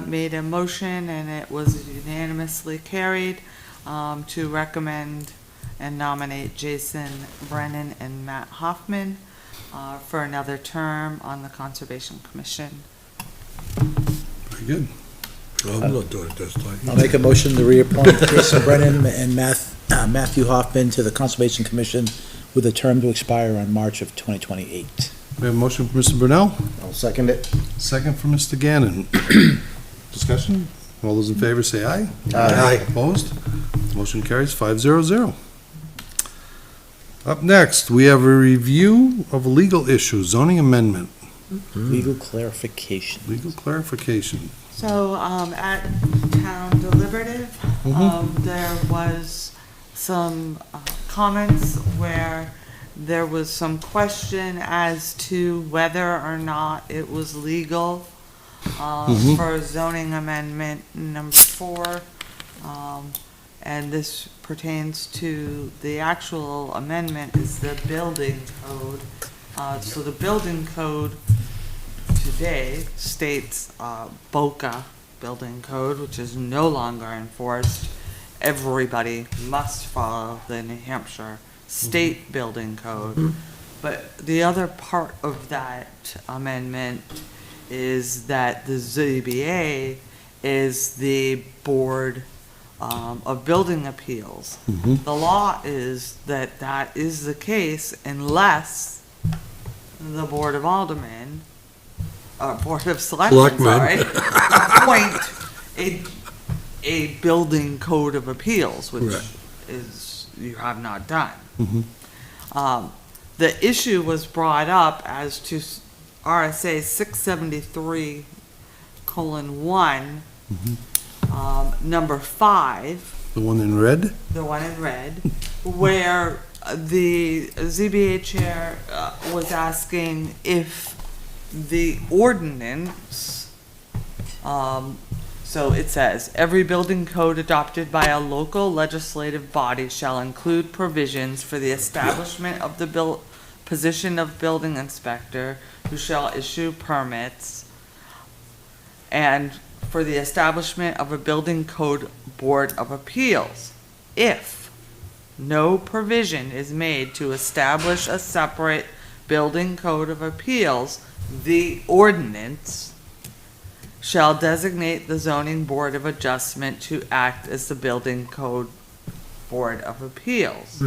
made a motion, and it was unanimously carried to recommend and nominate Jason Brennan and Matt Hoffman for another term on the Conservation Commission. Very good. I'm not doing it this time. I'll make a motion to reappoint Jason Brennan and Matthew Hoffman to the Conservation Commission with a term to expire on March of 2028. We have a motion from Mr. Brunel, I'll second it. second from Mr. Gannon. Discussion? All those in favor say aye. Aye. Opposed? Motion carries 500. Up next, we have a review of a legal issue, zoning amendment, Legal clarification. legal clarification. So, at Town Deliberative, there was some comments where there was some question as to whether or not it was legal for zoning amendment number 4. And this pertains to the actual amendment is the building code. So the building code today states BOCA building code, which is no longer enforced. Everybody must follow the New Hampshire state building code. But the other part of that amendment is that the ZBA is the board of building appeals. The law is that that is the case unless the Board of Aldermen, Board of Selectmen, sorry, appoint a building code of appeals, which Right. is, you have not done. The issue was brought up as to RSA 673:1, number 5, The one in red? the one in red, where the ZBA chair was asking if the ordinance, so it says, every building code adopted by a local legislative body shall include provisions for the establishment of the position of building inspector, who shall issue permits, and for the establishment of a building code board of appeals. If no provision is made to establish a separate building code of appeals, the ordinance shall designate the zoning board of adjustment to act as the building code board of appeals.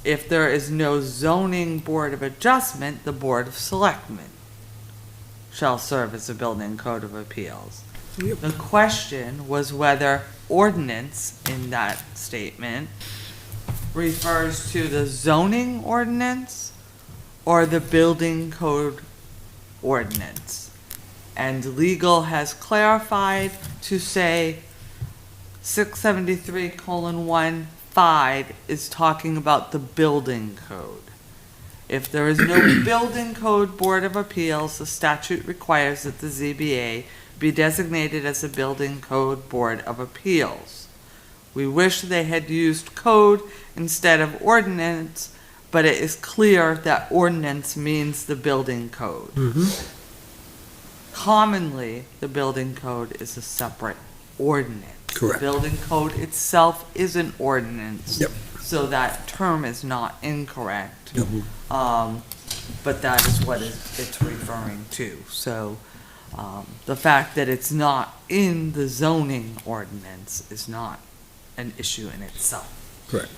If there is no zoning board of adjustment, the board of selectmen shall serve as a building code of appeals. The question was whether ordinance in that statement refers to the zoning ordinance or the building code ordinance. And legal has clarified to say 673:1(5) is talking about the building code. If there is no building code board of appeals, the statute requires that the ZBA be designated as a building code board of appeals. We wish they had used code instead of ordinance, but it is clear that ordinance means the building code. Commonly, the building code is a separate ordinance. Correct. The building code itself is an ordinance. Yep. So that term is not incorrect. But that is what it's referring to. So, the fact that it's not in the zoning ordinance is not an issue in itself. Correct.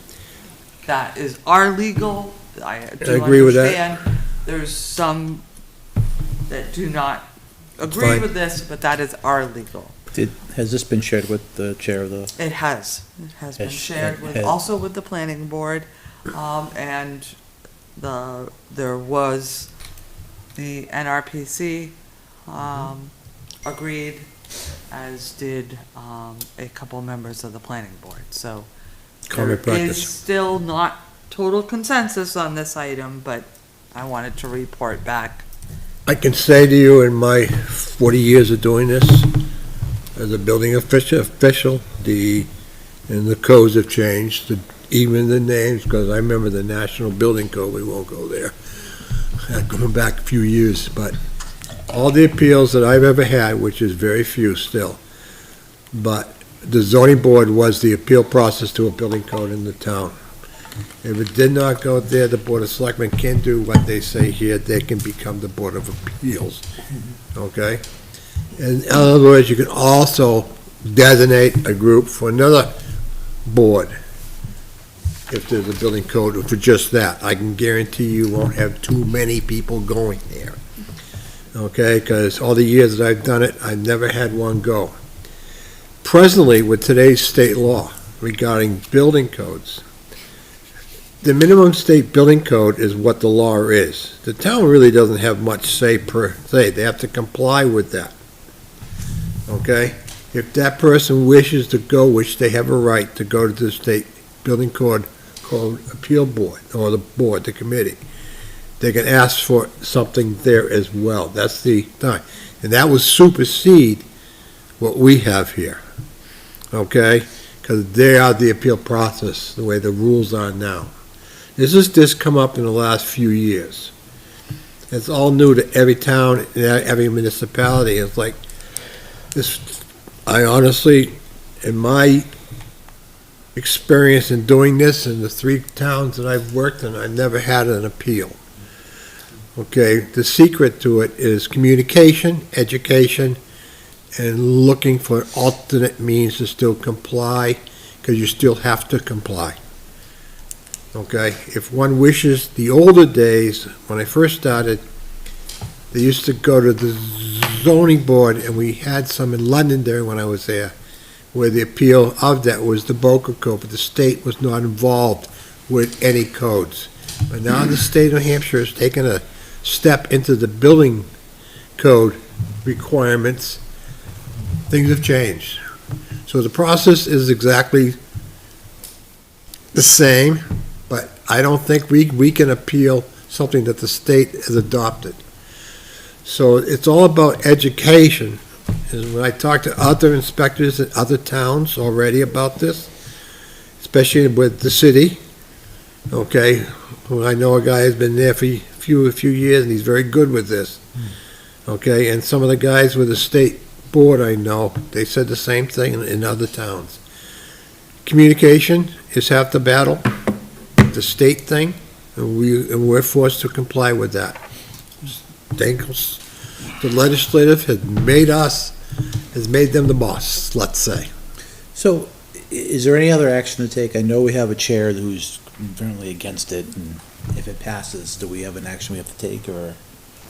That is our legal, I do agree with that. understand. There's some that do not agree fine. with this, but that is our legal. Has this been shared with the chair of the? It has. It has been Has- shared with, has- also with the planning board, and there was the NRPC, agreed, as did, a couple members of the planning board, so. Common There is practice. still not total consensus on this item, but I wanted to report back. I can say to you, in my 40 years of doing this, as a building official, and the codes have changed, even the names, because I remember the National Building Code, we won't go there, going back a few years, but all the appeals that I've ever had, which is very few still, but the zoning board was the appeal process to a building code in the town. If it did not go there, the Board of Selectmen can do what they say here, they can become the Board of Appeals, okay? And in other words, you can also designate a group for another board if there's a building code for just that. I can guarantee you won't have too many people going there, okay? Because all the years that I've done it, I've never had one go. Presently, with today's state law regarding building codes, the minimum state building code is what the law is. The town really doesn't have much say per se. They have to comply with that. Okay? If that person wishes to go, which they have a right to go to the state building code appeal board, or the board, the committee, they can ask for something there as well. That's the time. And that would supersede what we have here. Okay? Because they are the appeal process, the way the rules are now. This has just come up in the last few years. It's all new to every town and every municipality. It's like, this, I honestly, in my experience in doing this in the 3 towns that I've worked in, I've never had an appeal. Okay, the secret to it is communication, education, and looking for alternate means to still comply, because you still have to comply. Okay, if one wishes, the older days, when I first started, they used to go to the zoning board, and we had some in Londonderry when I was there, where the appeal of that was the Boca Code, but the state was not involved with any codes. But now the state of New Hampshire has taken a step into the building code requirements. Things have changed. So the process is exactly the same, but I don't think we can appeal something that the state has adopted. So it's all about education. And when I talk to other inspectors in other towns already about this, especially with the city, okay, well, I know a guy has been there for a few years, and he's very good with this. Okay, and some of the guys with the state board I know, they said the same thing in other towns. Communication is half the battle. The state thing, and we're forced to comply with that. The legislative has made them the boss, let's say. So, is there any other action to take? I know we have a chair who's apparently against it, and if it passes, do we have an action we have to take, or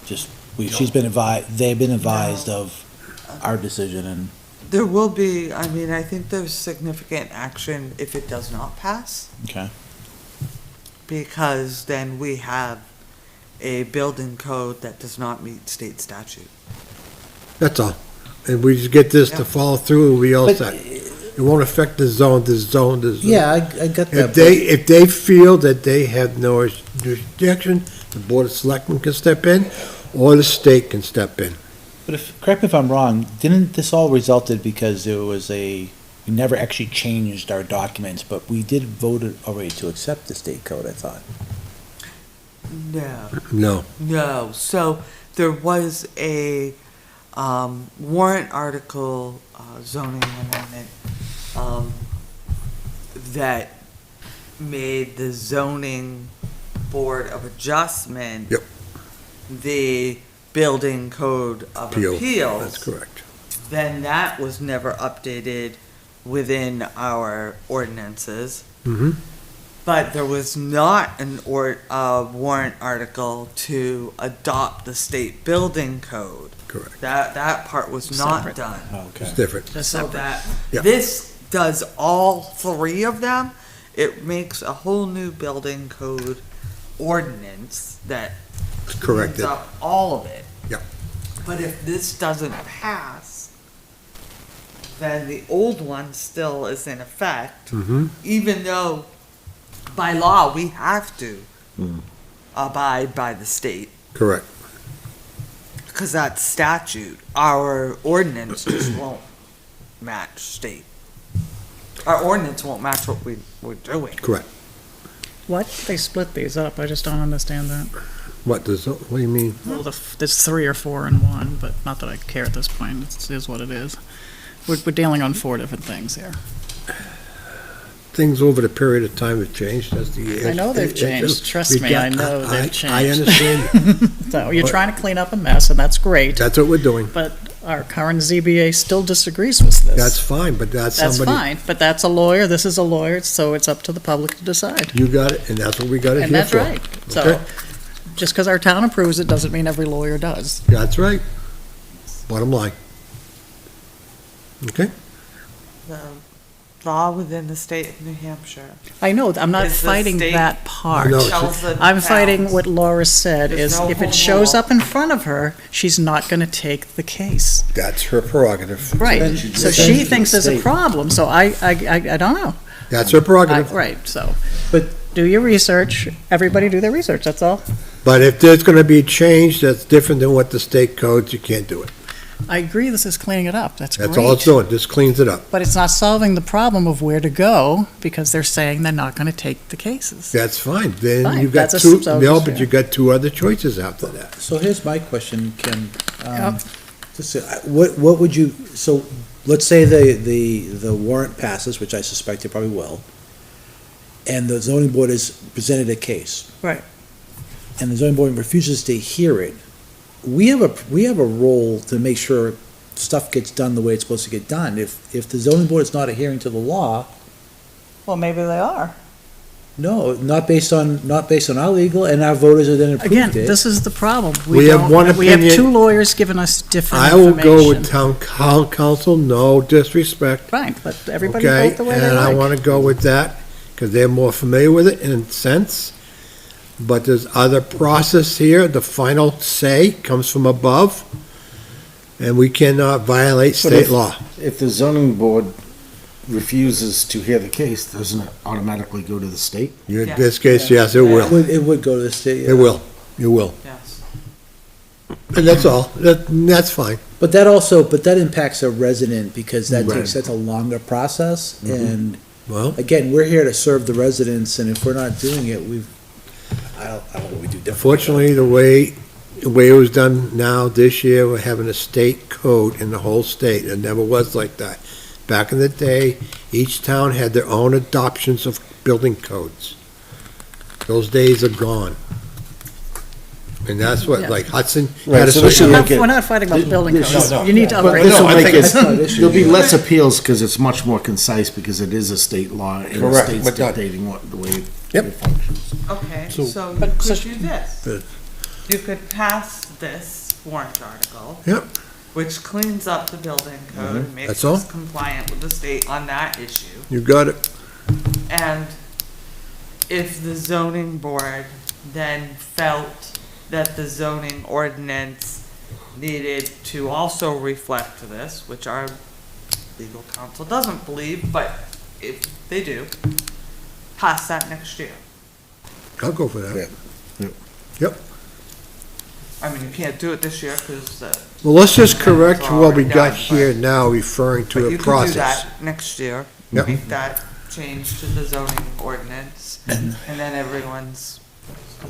just, they've been advised of our decision, and There will be, I mean, I think there's significant action if it does not pass, okay. because then we have a building code that does not meet state statute. That's all. And we just get this to Yeah. follow through, and we all But- set. It won't affect the zone. Yeah, I got that. If they feel that they have no jurisdiction, the Board of Selectmen can step in, or the state can step in. But correct me if I'm wrong, didn't this all resulted because there was we never actually changed our documents, but we did vote already to accept the state code, I thought. No. No. No, so there was a warrant article zoning amendment that made the zoning board of adjustment Yep. the building code of appeals. That's correct. Then that was never updated within our ordinances. Mm-hmm. But there was not a warrant article to adopt the state building code. Correct. That part was not Separate. done. Okay. It's different. That's So separate. that, Yeah. this does all 3 of them. It makes a whole new building code ordinance that cleans Corrected. up all of it. Yeah. But if this doesn't pass, then the old one still is in effect, Mm-hmm. even though by law, we have to abide by the state, Correct. because that's statute. Our ordinance just won't match state. Our ordinance won't match what we're doing. Correct. What? They split these up, I just don't understand that. What do you mean? Well, there's 3 or 4 in one, but not that I care at this point, it is what it is. We're dealing on 4 different things here. things over the period of time have changed, that's the. I know they've changed, trust me, I know they've I changed. understand, So you're trying to clean up a mess, and that's great, that's what we're doing, but our current ZBA still disagrees with this. that's fine, but that's That's somebody. fine, but that's a lawyer, this is a lawyer, so it's up to the public to decide. You got it, and that's what we got it And here that's for. right. So, Okay. just because our town approves it doesn't mean every lawyer does. That's right. Bottom line. Okay, The law within the state of New Hampshire I know, I'm not Is the fighting state- that part. No, tells the I'm fighting towns what Laura said, There's is no if it home shows rule. up in front of her, she's not gonna take the case. that's her prerogative. Right, then so she she thinks there's a state. problem, so I don't know. That's her prerogative. Right, so. But- Do your research, everybody do their research, that's all. But if there's gonna be a change that's different than what the state codes, you can't do it. I agree, this is cleaning it up, that's great. That's all it's doing, just cleans it up. But it's not solving the problem of where to go, because they're saying they're not gonna take the cases. That's fine, then Fine, you've got that's a two, so- no, but you got two other choices after that. So here's my question, Ken. Yep. What would you, so let's say the warrant passes, which I suspect it probably will, and the zoning board has presented a case. Right. And the zoning board refuses to hear it. We have a role to make sure stuff gets done the way it's supposed to get done. If the zoning board is not adhering to the law, Well, maybe they are. no, not based on our legal, and our voters are then approved Again, it. this is the problem. We have don't- one We have opinion. two lawyers giving us different I will go with information. town council, no disrespect, Fine, let everybody okay? vote the way they And I like. wanna go with that, because they're more familiar with it in a sense. But there's other process here, the final say comes from above, and we cannot violate But state if- law. If the zoning board refuses to hear the case, doesn't it automatically go to the state? In Yeah. this case, yes, it will, It would go to the state. it will, you will. Yes. And that's all, that's fine. But that impacts a resident, because Right. that's a longer process, and Well, again, we're here to serve the residents, and if we're not doing it, I don't know what we do differently. fortunately, the way it was done now, this year, we're having a state code in the whole state. It never was like that. Back in the day, each town had their own adoptions of building codes. Those days are gone. And that's what, Yeah. like Hudson Right, had a so this certain. should We're make it- we're not fighting about building this- codes. no, no. You need to But upgrade. this will them. make That's not an it, issue. there'll be less appeals because it's much more concise because it is a state law and the Correct, state's but not- dictating what, the way Yep. it functions. Okay, So- so you But could so- do this. Good. You could pass this warrant article. Yep. Which cleans up the building code and makes That's all. us compliant with the state on that issue. You got it. And if the zoning board then felt that the zoning ordinance needed to also reflect this, which our legal counsel doesn't believe, but if they do, pass that next year. I'll go for that. I mean, you can't do it this year because, Well, let's just It's correct what we already got done, here now, referring but to you a can do process. that next year. Yep. Make that change to the zoning ordinance, and then everyone's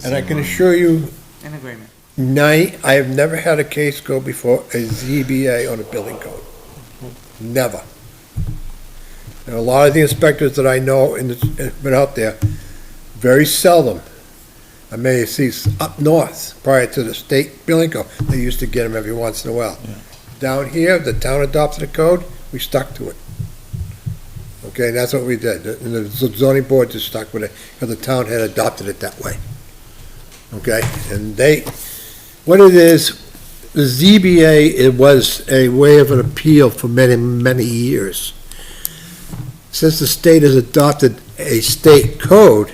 And I can assure you, in agreement. I have never had a case go before a ZBA on a building code. Never. And a lot of the inspectors that I know and that's been out there, very seldom. I may see up north, prior to the state building code, they used to get them every once in a while. Down here, the town adopted a code, we stuck to it. Okay, that's what we did, and the zoning board just stuck with it, because the town had adopted it that way. Okay, and what it is, the ZBA, it was a way of an appeal for many, many years. Since the state has adopted a state code,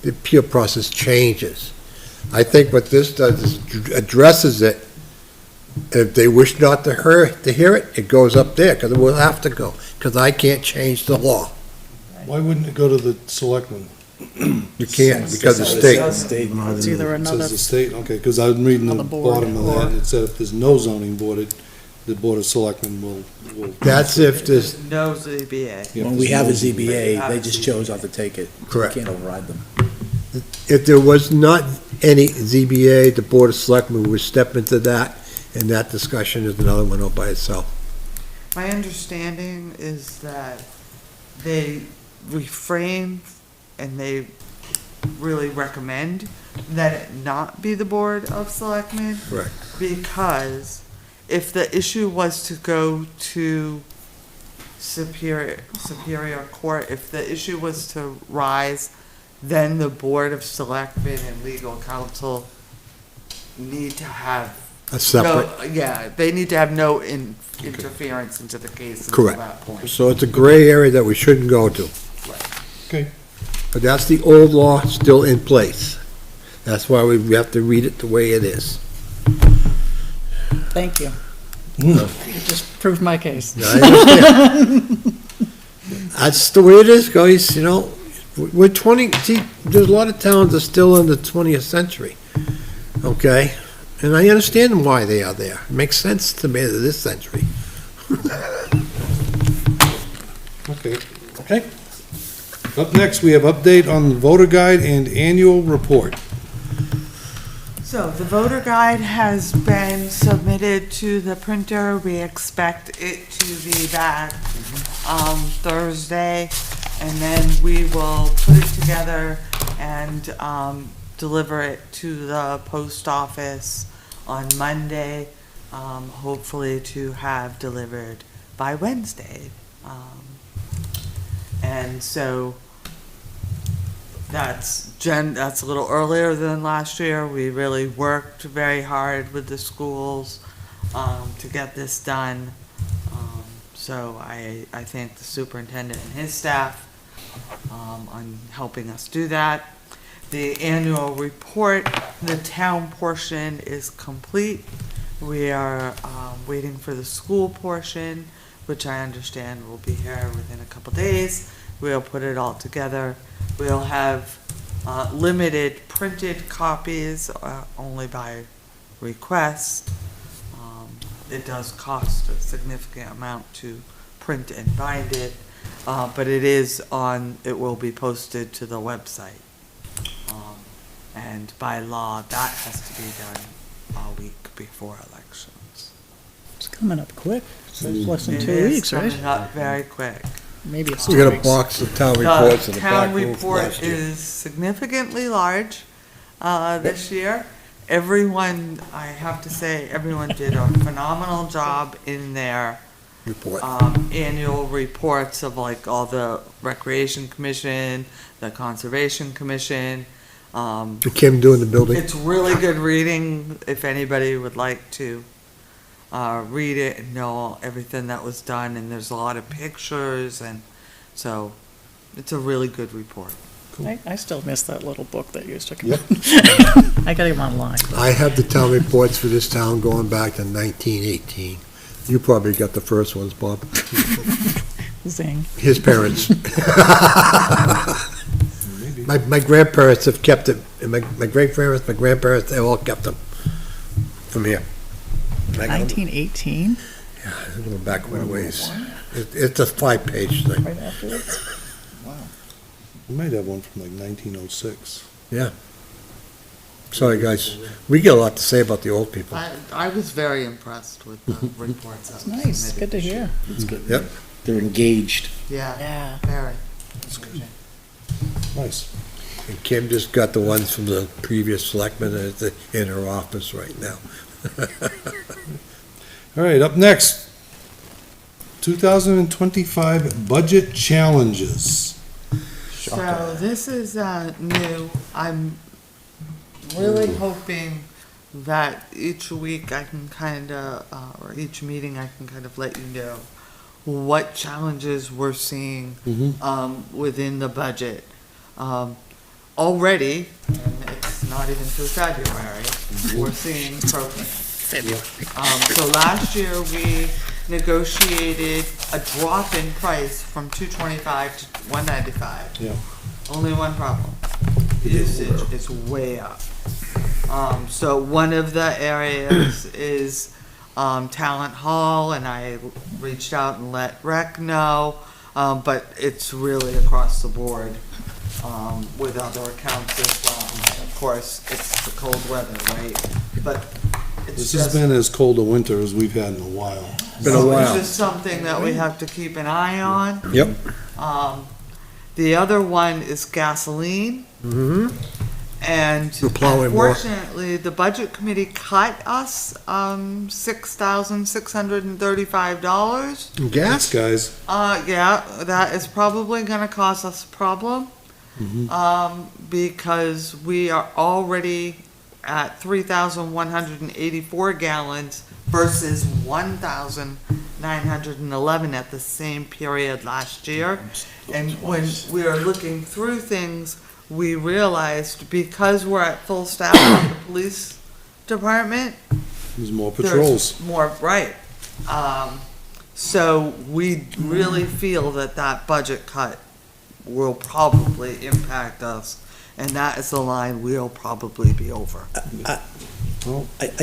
the appeal process changes. I think what this does is addresses it. If they wish not to hear it, it goes up there, because it will have to go, because I can't change the law. Why wouldn't it go to the selectmen? You can't, because of state. It's either It another, says the state, okay, because I'm reading the Another board bottom of that, or- and it said if there's no zoning board, the board of selectmen will. That's if there's, No ZBA. Yeah, When if we there's have a no ZBA, they just chose not to take it. Correct. You can't override them. if there was not any ZBA, the Board of Selectmen would step into that, and that discussion is another one all by itself. My understanding is that they refrain, and they really recommend that it not be the Board of Selectmen. Correct. Because if the issue was to go to Superior Court, if the issue was to rise, then the Board of Selectmen and legal counsel need to have A separate, yeah, they need to have no interference into the case until Correct. that point. so it's a gray area that we shouldn't go to. Okay. But that's the old law still in place. That's why we have to read it the way it is. Thank you. Hmm. You just proved my case. I understand. That's the way it is, guys, you know, we're 20, see, there's a lot of towns that are still in the 20th century, okay? And I understand why they are there. It makes sense to me to this century. Okay. Okay. Up next, we have update on the voter guide and annual report. So the voter guide has been submitted to the printer. We expect it to be back Thursday, and then we will put it together and deliver it to the post office on Monday, hopefully to have delivered by Wednesday. And so that's a little earlier than last year. We really worked very hard with the schools to get this done. So I thank the superintendent and his staff on helping us do that. The annual report, the town portion is complete. We are waiting for the school portion, which I understand will be here within a couple days. We'll put it all together. We'll have limited printed copies, only by request. It does cost a significant amount to print and bind it, but it will be posted to the website. And by law, that has to be done a week before elections. It's coming up quick. It's less than It 2 is weeks, right? coming up very quick. Maybe it's We 2 got a weeks. box of town reports in The the back town room from report last year. is significantly large this year. Everyone, I have to say, everyone did a phenomenal job in their Report. annual reports of like all the Recreation Commission, the Conservation Commission. Kim doing the building. It's really good reading if anybody would like to read it and know everything that was done, and there's a lot of pictures, and so it's a really good report. I still miss that little book that used to come. Yep. I gotta get online. I have the town reports for this town going back to 1918. You probably got the first ones, Bob. Zing. His parents. Maybe. My grandparents have kept it, and my great-parents, my grandparents, they all kept them from here. And I got 'em- 1918, Yeah, I'm going back quite a ways. It's a 5-page thing. right afterwards. We might have one from like 1906. Sorry, guys. We get a lot to say about the old people. I was very impressed with the reports that It's were nice, submitted good to this hear. year. Yep. They're engaged. Yeah, Yeah. very. Nice. And Kim just got the ones from the previous selectmen in her office right now. All right, up next, 2025 budget challenges. So this is new. I'm really hoping that each week I can kind of, or each meeting I can kind of let you know what challenges we're seeing within the budget. Already, and it's not even through February, we're seeing propane. So last year, we negotiated a drop in price from $2.25 to $1.95. Yeah. Only one problem. Usage is way up. So one of the areas is Talent Hall, and I reached out and let Rec know, but it's really across the board with other accounts as well. And of course, it's the cold weather, right? But it's This has been as cold a winter as we've had in a while. Been a while. It's just something that we have to keep an eye on. Yep. The other one is gasoline. Mm-hmm. And We're plowing more. unfortunately, the budget committee cut us, $6,635. Gas? Guys, Yeah, that is probably gonna cause us a problem. Because we are already at 3,184 gallons versus 1,911 at the same period last year. And when we are looking through things, we realized because we're at full staff on the police department, there's more patrols. there's more, right. So we really feel that that budget cut will probably impact us, and that is the line we'll probably be over. I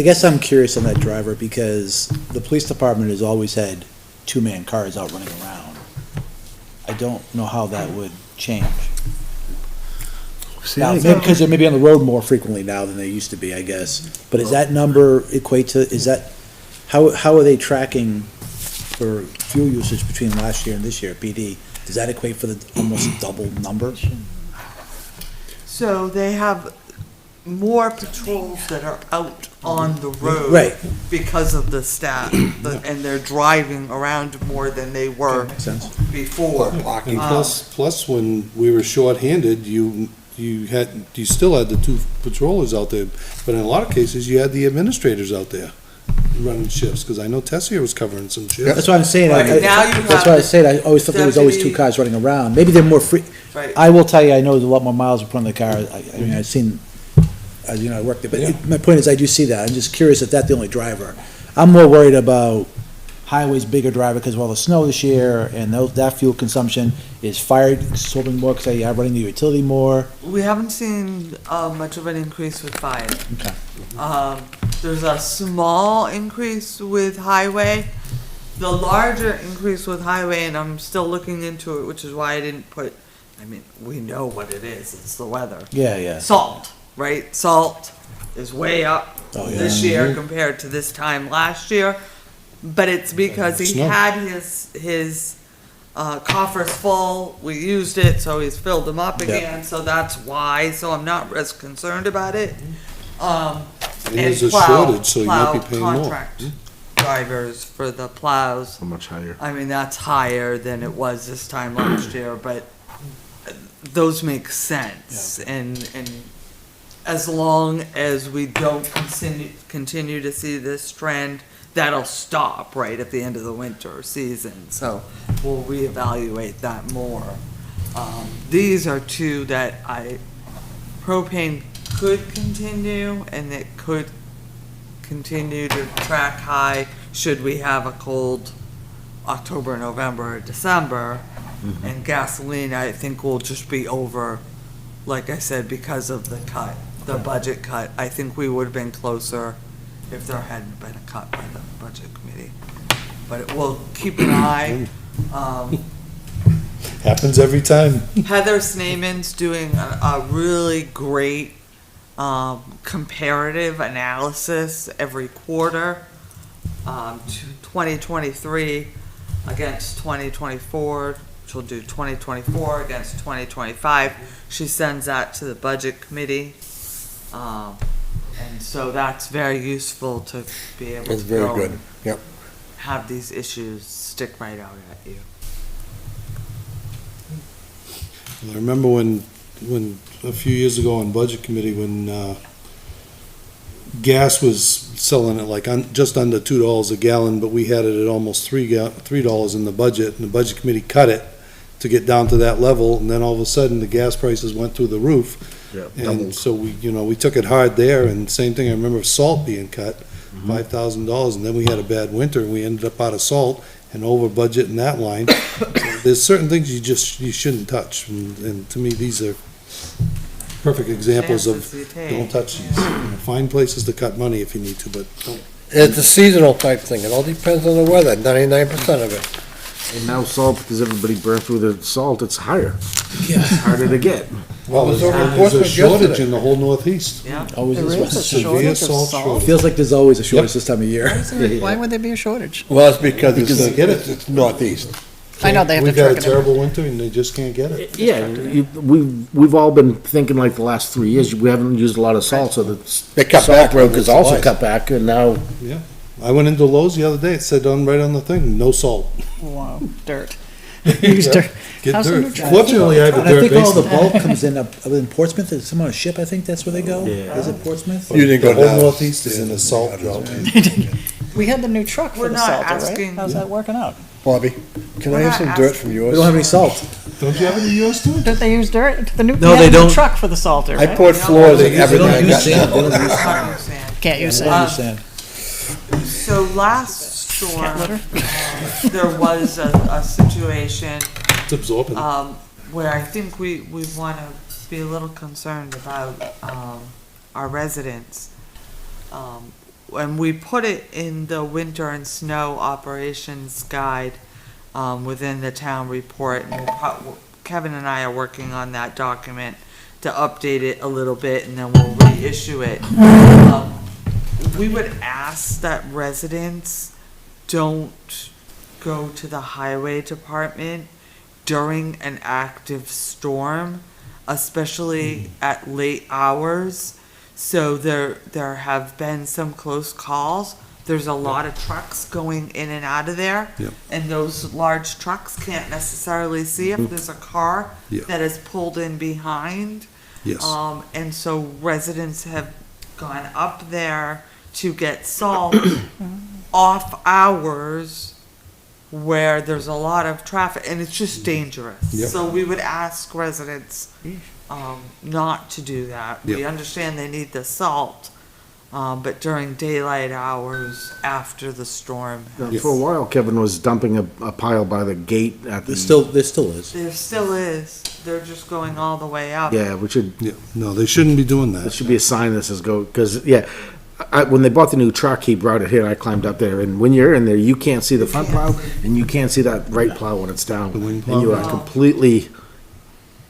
guess I'm curious on that driver, because the police department has always had two-man cars out running around. I don't know how that would change. See, Now, I- because they may be on the road more frequently now than they used to be, I guess. But is that number equate to, is that, how are they tracking for fuel usage between last year and this year, PD? Does that equate for the almost double number? So they have more patrols that are out on the road. Right. Because of the staff, and they're driving around more than they were Makes sense. before. And plus, when we were short-handed, you still had the two patrollers out there, but in a lot of cases, you had the administrators out there running shifts, because I know Tessier was covering some shifts. That's what I'm saying. Right, now you That's have why I said, I always thought there was always two deputy- cars running around. Maybe they're more free. Right. I will tell you, I know there's a lot more miles in front of the car. I mean, I've seen, as you know, I worked there, but my point is, I do see that. I'm just curious if that's the only driver. I'm more worried about highway's bigger driver because of all the snow this year, and that fuel consumption is fire swapping more, because I'm running the utility more. We haven't seen, much of an increase with fire. Okay. There's a small increase with highway. The larger increase with highway, and I'm still looking into it, which is why I didn't put, I mean, we know what it is, it's the weather. Yeah, yeah. Salt, right? Salt is way up Oh, yeah. this year compared to this time last year. But it's because he Snow. had his coffers full, we used it, so he's filled them up Yeah. again, so that's why, so I'm not as concerned about it. And there's a shortage, so you might be paying more. Contract drivers for the plows, How much higher? I mean, that's higher than it was this time last year, but those make sense. And as long as we don't continue to see this trend, that'll stop right at the end of the winter season. So we'll reevaluate that more. These are two that propane could continue, and it could continue to track high should we have a cold October, November, or December. And gasoline, I think, will just be over, like I said, because of the cut, the budget cut. I think we would have been closer if there hadn't been a cut by the budget committee. But we'll keep an eye. Happens every time. Heather Sneeman's doing a really great comparative analysis every quarter, to 2023 against 2024. She'll do 2024 against 2025. She sends that to the budget committee. And so that's very useful to be able It's to very go good, and yep. have these issues stick right out at you. I remember when a few years ago on Budget Committee, when gas was selling at like just under $2 a gallon, but we had it at almost $3 in the budget, and the Budget Committee cut it to get down to that level, and then all of a sudden, the gas prices went through the roof. Yeah, And so we took it hard there, and same thing, I remember salt being cut, $5,000, and then we had a bad winter, and we ended up out of salt and over budget in that line. So there's certain things you shouldn't touch, and to me, these are perfect examples of, Chances you take. don't touch these. Find places to cut money if you need to, but don't. It's a seasonal type thing. It all depends on the weather, 99% of it. And now salt, because everybody burned through the salt, it's higher. It's harder to get. Well, There's there's over a enforcement shortage yesterday. in the whole northeast. Yeah. Always There is. is a Severe shortage of salt salt. shortage. Feels like there's always a shortage this time of year. Why would there be a shortage? Well, it's because Because it's, they get it. it's northeast. I know they have to We've had a truck it in. terrible winter and they just can't get it. Yeah, we've all been thinking like the last 3 years, we haven't used a lot of salt, so the They cut salt back broke on has the also supplies. cut back, and now, Yeah. I went into Lowe's the other day, it said right on the thing, no salt. Wow, dirt. Use dirt. Get How's the dirt. new truck? Fortunately, I have a And I dirt think all the basement. bulk comes in Portsmouth, is some on a ship, I think that's where they go? Yeah. Is it Portsmouth? You didn't The go whole down. northeast is in a salt drought. We had the new truck for We're the not salter, right? asking- How's that working out? Bobby, can I We're have not some asking- dirt from yours? We don't have any salt. Don't you have any yours too? Don't they use dirt? The new, No, we had they a new don't. truck for the salter, I right? poured floors and They everything I don't use got sand, they now. don't use I understand. Can't use I sand. understand. So last Cat storm, litter? there was a situation, It's absorbent. where I think we wanna be a little concerned about, our residents. And we put it in the winter and snow operations guide, within the town report. And Kevin and I are working on that document to update it a little bit, and then we'll reissue it. We would ask that residents don't go to the highway department during an active storm, especially at late hours. So there have been some close calls. There's a lot of trucks going in and out of there. Yep. And those large trucks can't necessarily see if there's a car Yeah. that is pulled in behind. Yes. And so residents have gone up there to get salt off hours where there's a lot of traffic, and it's just dangerous. Yep. So we would ask residents, not to do that. We Yep. understand they need the salt, but during daylight hours after the storm. for a while, Kevin was dumping a pile by the gate at the. There still is. There still is, they're just going all the way up. Yeah, we should, Yeah, no, they shouldn't be doing there that. should be a sign that says go, because, yeah, when they bought the new truck, he brought it here, and I climbed up there, and when you're in there, you can't see the front plow, and you can't see that right plow when it's down. The wing And you plow? are completely,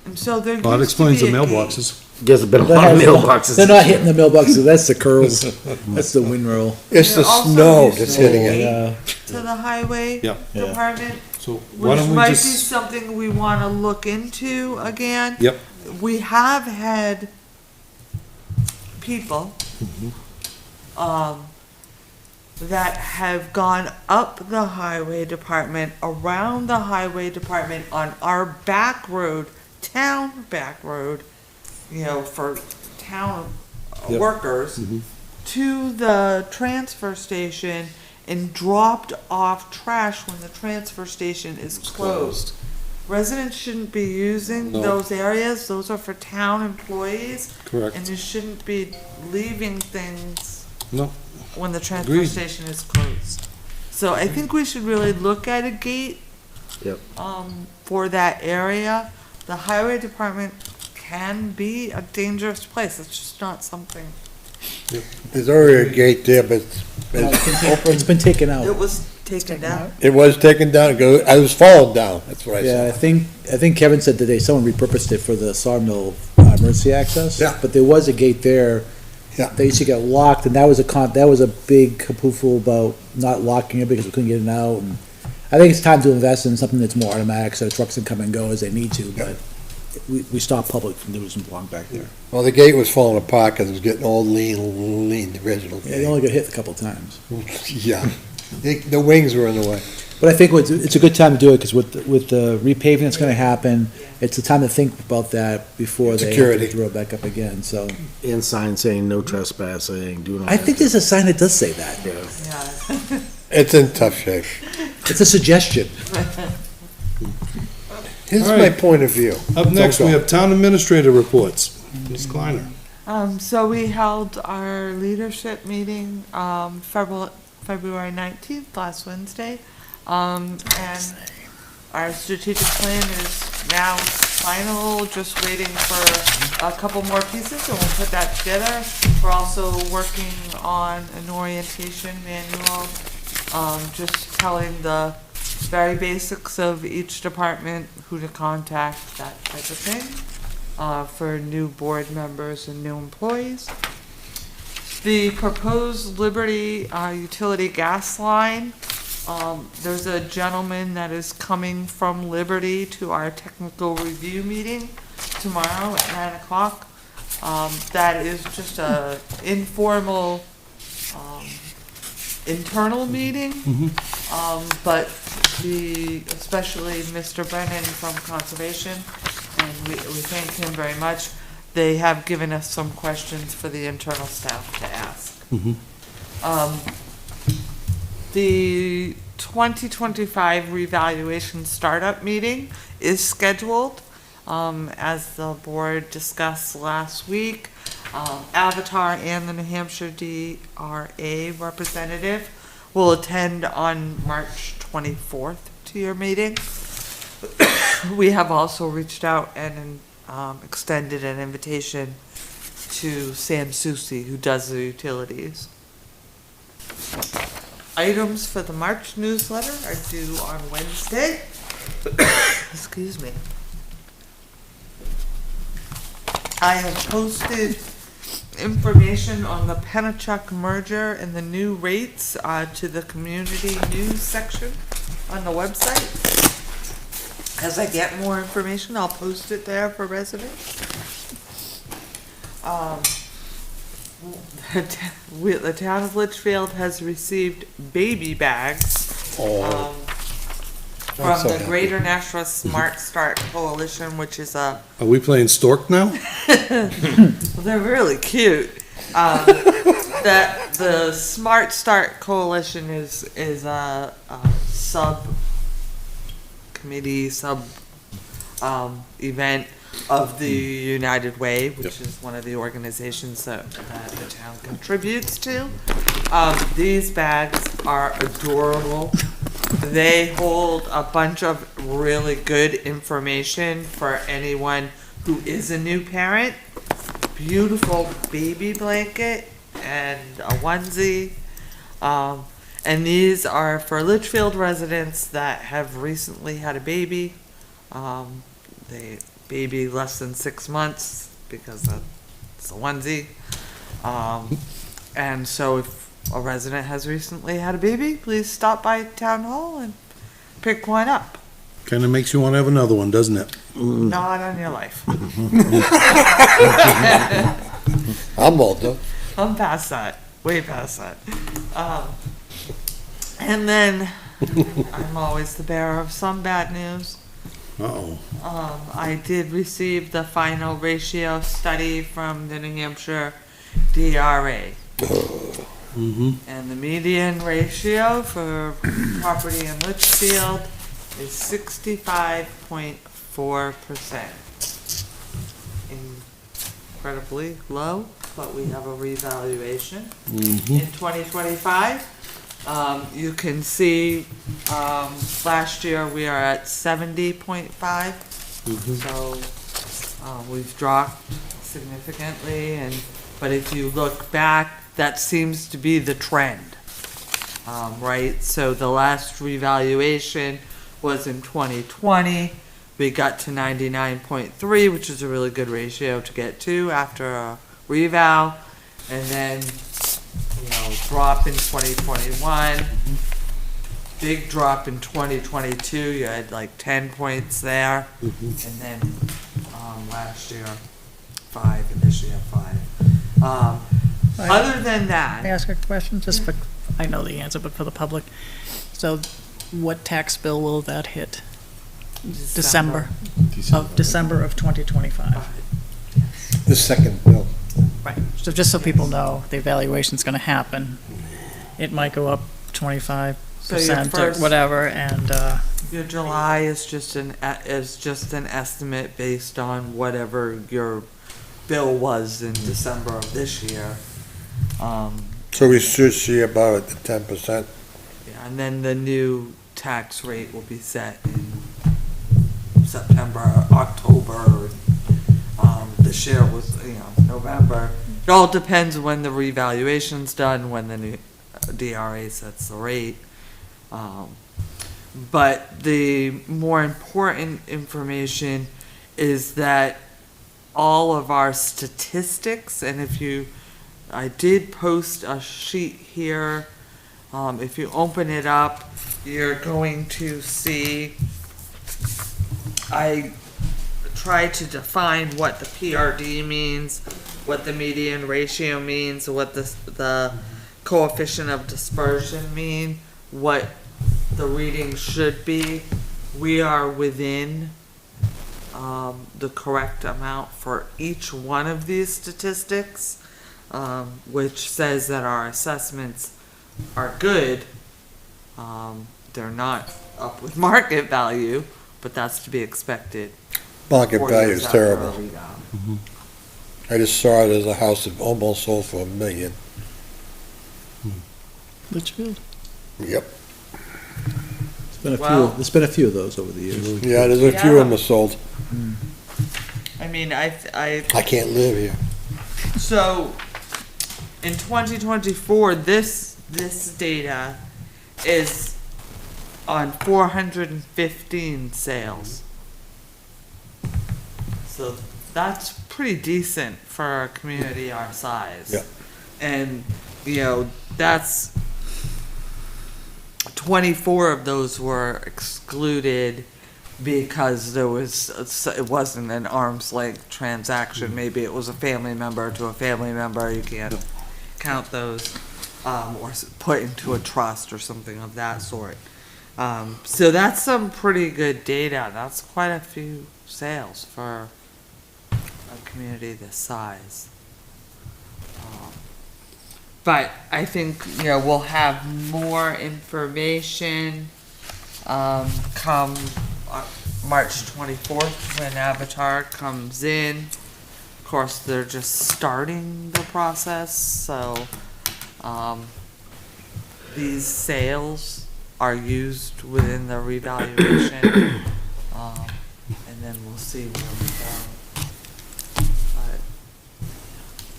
And so there Well, that used to explains the be a gate. mailboxes. there's been a lot of mailboxes. They're not hitting the mailboxes, that's the curls, that's the windrow. It's the There also snow used that's to hitting be it. Yeah. To the highway Yeah. department, So why which don't we might be just, something we wanna look into again. yep, We have had people, that have gone up the highway department, around the highway department on our back road, town back road, you know, for town Yep. workers, to the transfer station and dropped off trash when the transfer station is closed. Residents shouldn't be using No. those areas, those are for town employees, correct. and you shouldn't be leaving things No, when the transfer Agreed. station is closed. So I think we should really look at a gate. Yep. For that area. The highway department can be a dangerous place, it's just not something. There's already a gate there, but It's been taken out. It was taken down. it was taken down, I was falling down, that's what I Yeah, said. I think Kevin said today someone repurposed it for the sawmill emergency access. Yeah. But there was a gate there. Yeah. They used to get locked, and that was a big kapoofle about not locking it because we couldn't get it out. And I think it's time to invest in something that's more automatic, so trucks can come and go as they need to, but we stopped public from doing some belong back there. Well, the gate was falling apart because it was getting all lean, the original Yeah, they gate. only got hit a couple of times. Yeah, the wings were in the way. But I think it's a good time to do it, because with the repaving that's gonna happen, it's the time to think about that before they have Security. to throw it back up again, so. And sign saying no trespassing, do not. I think there's a sign that does say that. Yeah. It's in tough shape. It's a suggestion. Here's All my right. point of view. up next, we Don't go. have town administrator reports. Ms. Kleiner. So we held our leadership meeting, February 19th, last Wednesday. And our strategic plan is now final, just waiting for a couple more pieces, and we'll put that together. We're also working on an orientation manual, just telling the very basics of each department, who to contact, that type of thing, for new board members and new employees. The proposed Liberty utility gas line There's a gentleman that is coming from Liberty to our technical review meeting tomorrow at 9 o'clock. That is just a informal, internal meeting. But especially Mr. Brennan from Conservation, and we thank him very much. They have given us some questions for the internal staff to ask. The 2025 revaluation startup meeting is scheduled. As the board discussed last week, Avatar and the New Hampshire DRA representative will attend on March 24th to your meeting. We have also reached out and extended an invitation to Sam Susi, who does the utilities. Items for the March newsletter are due on Wednesday. Excuse me. I have posted information on the Pennachuck merger and the new rates to the community news section on the website. As I get more information, I'll post it there for residents. The town of Litchfield has received baby bags from the Greater Nashua Smart Start Coalition, which is a... Are we playing Stork now? They're really cute. That the Smart Start Coalition is a subcommittee, event of the United Way, which is one of the organizations that the town contributes to. These bags are adorable. They hold a bunch of really good information for anyone who is a new parent. Beautiful baby blanket and a onesie. And these are for Litchfield residents that have recently had a baby. Baby less than 6 months, because that's a onesie. And so if a resident has recently had a baby, please stop by Town Hall and pick one up. Kind of makes you want to have another one, doesn't it? Not on your life. I'm old though. I'm past that, way past that. And then, I'm always the bearer of some bad news. Uh-oh. I did receive the final ratio study from the New Hampshire DRA. And the median ratio for property in Litchfield is 65.4%. Incredibly low, but we have a revaluation. In 2025, you can see, last year we are at 70.5. So, we've dropped significantly, but if you look back, that seems to be the trend. Right, so the last revaluation was in 2020. We got to 99.3, which is a really good ratio to get to after a reval, and then, drop in 2021, big drop in 2022, you had like 10 points there, and then, last year, 5, and this year, 5. Other than that. Can I ask a question, just for, I know the answer, but for the public? So what tax bill will that hit? December of 2025. The second bill. Right, so just so people know, the evaluation's gonna happen. It might go up 25% or whatever, and, Your July is just an estimate based on whatever your bill was in December of this year. So we should see about the 10%. Yeah, and then the new tax rate will be set in September, October. This year was, November. It all depends when the revaluation's done, when the new DRA sets the rate. But the more important information is that all of our statistics, and I did post a sheet here If you open it up, you're going to see, I tried to define what the PRD means, what the median ratio means, what the coefficient of dispersion mean, what the reading should be. We are within the correct amount for each one of these statistics, which says that our assessments are good. They're not up with market value, but that's to be expected. Market 4 value years is after a terrible. rebound. I just saw it as a house that almost sold for $1 million. Litchfield? Yep. Well- There's been a few of those over the years. Yeah, there's a few of them that sold. I mean, I I can't live here. So, in 2024, this data is on 415 sales. So that's pretty decent for a community our size. Yeah. And, you know, that's 24 of those were excluded because there was, it wasn't an arm's length transaction. Maybe it was a family member to a family member. You can't count those, or put into a trust or something of that sort. So that's some pretty good data. That's quite a few sales for a community this size. But I think, you know, we'll have more information, come March 24th when Avatar comes in. Of course, they're just starting the process, so, these sales are used within the revaluation. And then we'll see where we go.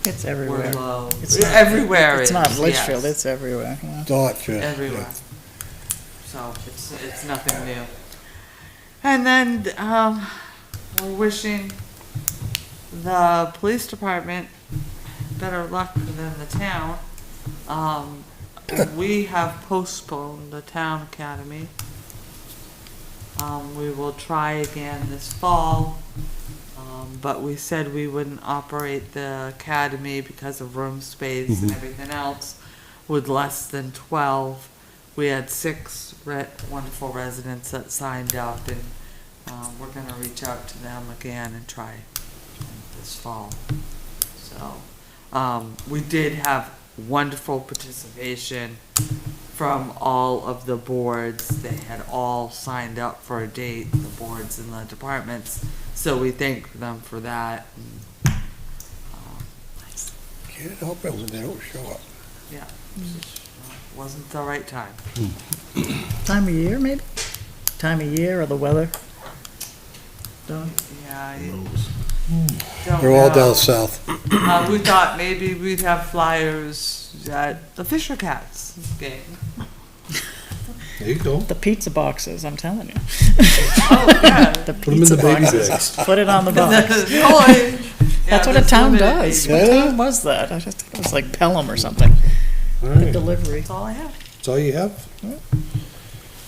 It's But we're everywhere. low. It's not- Everywhere It's is, not Litchfield, yes. it's everywhere. Yeah. Thought, yeah. Everywhere. So it's nothing new. And then, we're wishing the police department better luck than the town. We have postponed the town academy. We will try again this fall. But we said we wouldn't operate the academy because of room space and everything else with less than 12. We had 6 wonderful residents that signed up, and we're gonna reach out to them again and try this fall. So, we did have wonderful participation from all of the boards. They had all signed up for a date, the boards and the departments. So we thank them for that. Can't help it when they don't show up. Yeah, wasn't the right time. Time of year, maybe? Time of year or the weather? Don? Yeah, don't They're all know. down south. We thought maybe we'd have flyers at the Fisher Cats game. There you go. The pizza boxes, I'm telling you. Oh, yeah. The Put them in pizza the baby boxes. bags. Put it on the box. That's what a town does. What Yeah. town was that? I just thought it was like Pelham or something. All The right, delivery. That's all I have. that's all you have?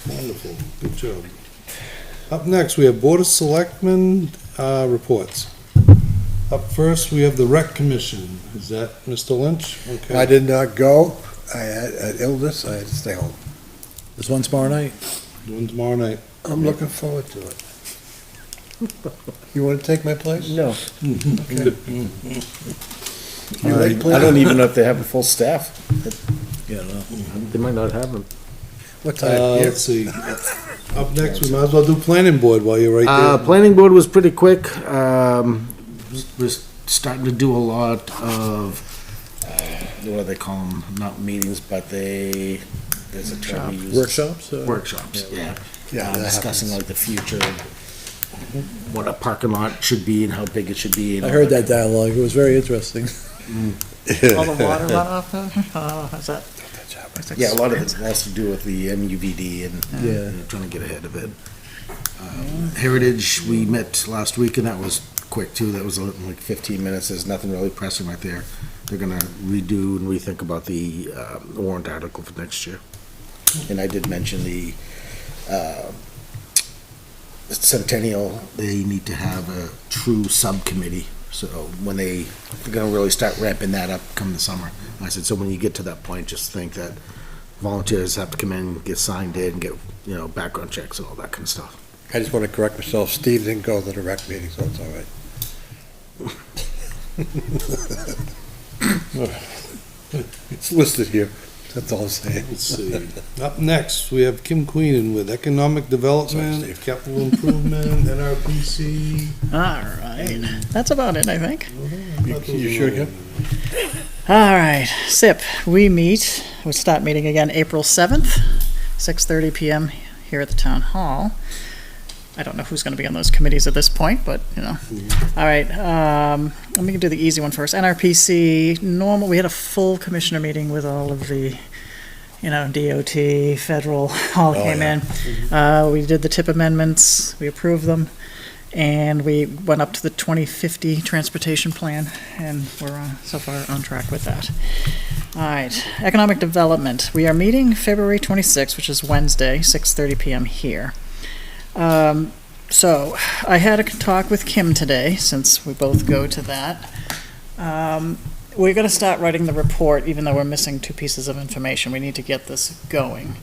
Wonderful, good job. Up next, we have Board of Selectmen, reports. Up first, we have the Rec Commission. Is that Mr. Lynch? Okay. I did not go. I had an illness. I had to stay home. There's one tomorrow night. Doing tomorrow night. I'm looking forward to it. You want to take my place? No, You I ready, please? don't even know if they have a full staff. Yeah, no. They might not have them. What time? Here? Let's see. Up next, we might as well do Planning Board while you're right there. Planning board was pretty quick. We're starting to do a lot of, what do they call them? Not meetings, but there's a term we use. Workshops? Workshops, yeah. Yeah, that Discussing happens. like the future, what a parking lot should be and how big it should be. and I all heard that dialogue. It was very interesting. All the water runoff? Is that? Yeah, a lot of it has to do with the MUVD and Yeah. you know, trying to get ahead of it. Heritage, we met last week and that was quick too. That was like 15 minutes. There's nothing really pressing right there. They're gonna redo and rethink about the warrant article for next year. And I did mention the Centennial, they need to have a true subcommittee. So when they're gonna really start ramping that up come the summer. And I said, so when you get to that point, just think that volunteers have to come in, get signed in, get, background checks and all that kind of stuff. I just want to correct myself, Steve didn't go to the rec meeting, so it's all right. It's listed here, that's all I'm saying. Let's see. Up next, we have Kim Queenan with Economic Development, Sorry, Steve. Capital Improvement, NRPC. All right, that's about it, I think. You sure, Kim? All right, SIP, we start meeting again April 7th, 6:30 PM here at the Town Hall. I don't know who's going to be on those committees at this point, but, All right, let me do the easy one first. NRPC, we had a full commissioner meeting with all of the, DOT, federal, all came in. We did the TIP amendments, we approved them, and we went up to the 2050 transportation plan, and we're so far on track with that. All right, economic development. We are meeting February 26th, which is Wednesday, 6:30 PM here. So I had a talk with Kim today, since we both go to that. We're going to start writing the report, even though we're missing 2 pieces of information. We need to get this going.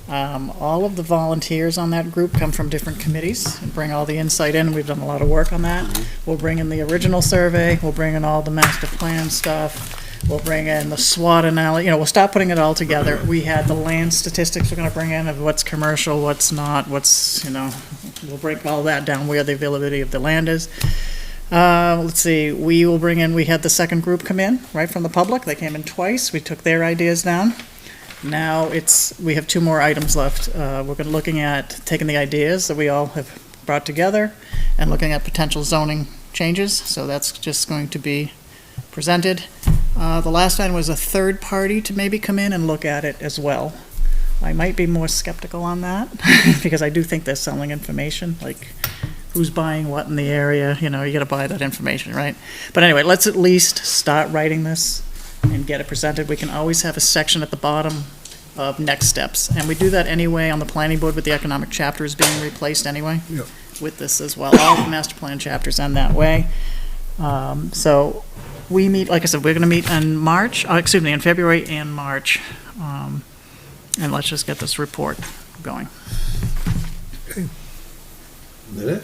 All of the volunteers on that group come from different committees and bring all the insight in. We've done a lot of work on that. We'll bring in the original survey. We'll bring in all the master plan stuff. We'll bring in the SWOT analysis. We'll start putting it all together. We had the land statistics we're going to bring in of what's commercial, what's not, we'll break all that down, where the availability of the land is. Let's see, we had the second group come in, right from the public. They came in twice. We took their ideas down. Now we have 2 more items left. We're looking at taking the ideas that we all have brought together and looking at potential zoning changes. So that's just going to be presented. The last item was a third party to maybe come in and look at it as well. I might be more skeptical on that because I do think they're selling information, like who's buying what in the area, you gotta buy that information, right? But anyway, let's at least start writing this and get it presented. We can always have a section at the bottom of next steps. And we do that anyway on the planning board with the economic chapters being replaced anyway. Yep. With this as well. All the master plan chapters end that way. So we meet, like I said, we're going to meet in in February and March. And let's just get this report going. Is that it?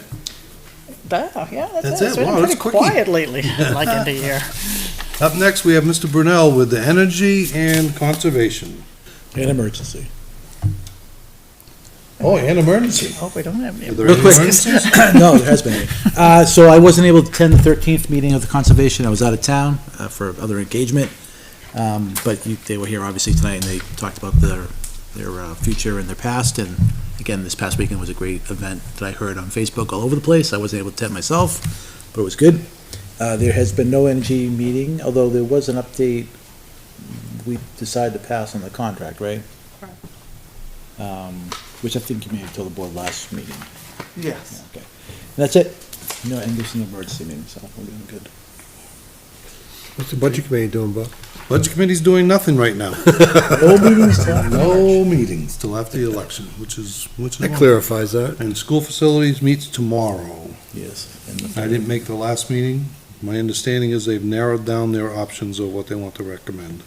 Yeah, That's that's it. it. It's been Wow, pretty that's quickie. quiet lately, like in the year. Up next, we have Mr. Brunel with the Energy and Conservation. An emergency. Oh, and Emergency. Oh, we don't have any. Are there Real any quick. emergencies? No, there has been any. So I wasn't able to attend the 13th meeting of the Conservation. I was out of town for other engagement. But they were here obviously tonight, and they talked about their future and their past. And again, this past weekend was a great event that I heard on Facebook all over the place. I wasn't able to attend myself, but it was good. There has been no energy meeting, although there was an update. We decided to pass on the contract, right? Which I think you may have told the board last meeting. Yes. Okay. And that's it. No, and there's an emergency meeting, so we're doing good. What's the budget committee doing, Bob? Budget Committee's doing nothing right now. No meetings till after No meetings till after the election, which is That wonderful. clarifies that. And School Facilities meets tomorrow. Yes. I didn't make the last meeting. My understanding is they've narrowed down their options of what they want to recommend.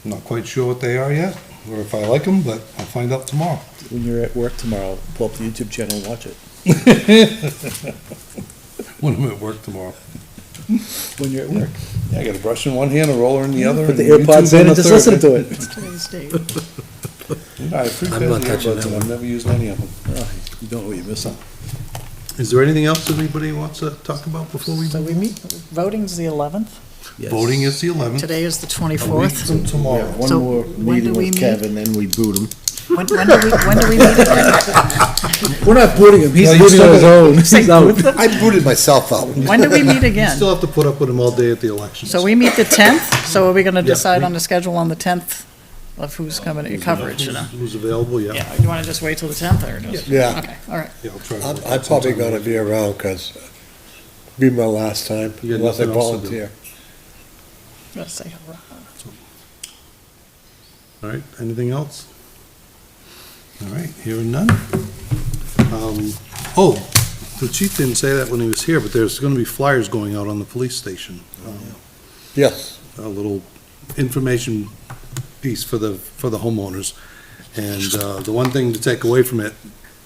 I'm not quite sure what they are yet, or if I like them, but I'll find out tomorrow. When you're at work tomorrow, pull up the YouTube channel and watch it. When I'm at work tomorrow. When you're at work. Yeah, I got a brush in one hand, a roller in the other. Put the and AirPods YouTube in the and just third. listen to it. It's today's date. I have 3 I'm pairs not of touching earbuds that and one. I've never used any of them. You don't know what you're missing. Is there anything else that anybody wants to talk about before we So we meet, voting's the 11th. Yes. Voting is the 11th. Today is the A week 24th. from tomorrow. One So more when meeting do we with meet? Kevin, then we boot him. When do we meet again? We're not booting him, he's No, you booting still on his gotta- own. He's out. I booted myself out. When do we meet You again? still have to put up with them all day at the elections. So we meet the 10th, so are we gonna Yeah, decide we- on the schedule on the 10th of who's coming, coverage, Who's available, yeah. Yeah, you wanna just wait till the 10th, or just? Yeah. Okay, all right. Yeah, I'll try to work I'm out probably sometime. gonna be around, cause be my last time, You got unless I nothing else to do. volunteer. Gotta say hurrah. All right, anything else? All right, hearing none. Oh, the chief didn't say that when he was here, but there's gonna be flyers going out on the police station. Yes. A little information piece for the homeowners. And, the one thing to take away from it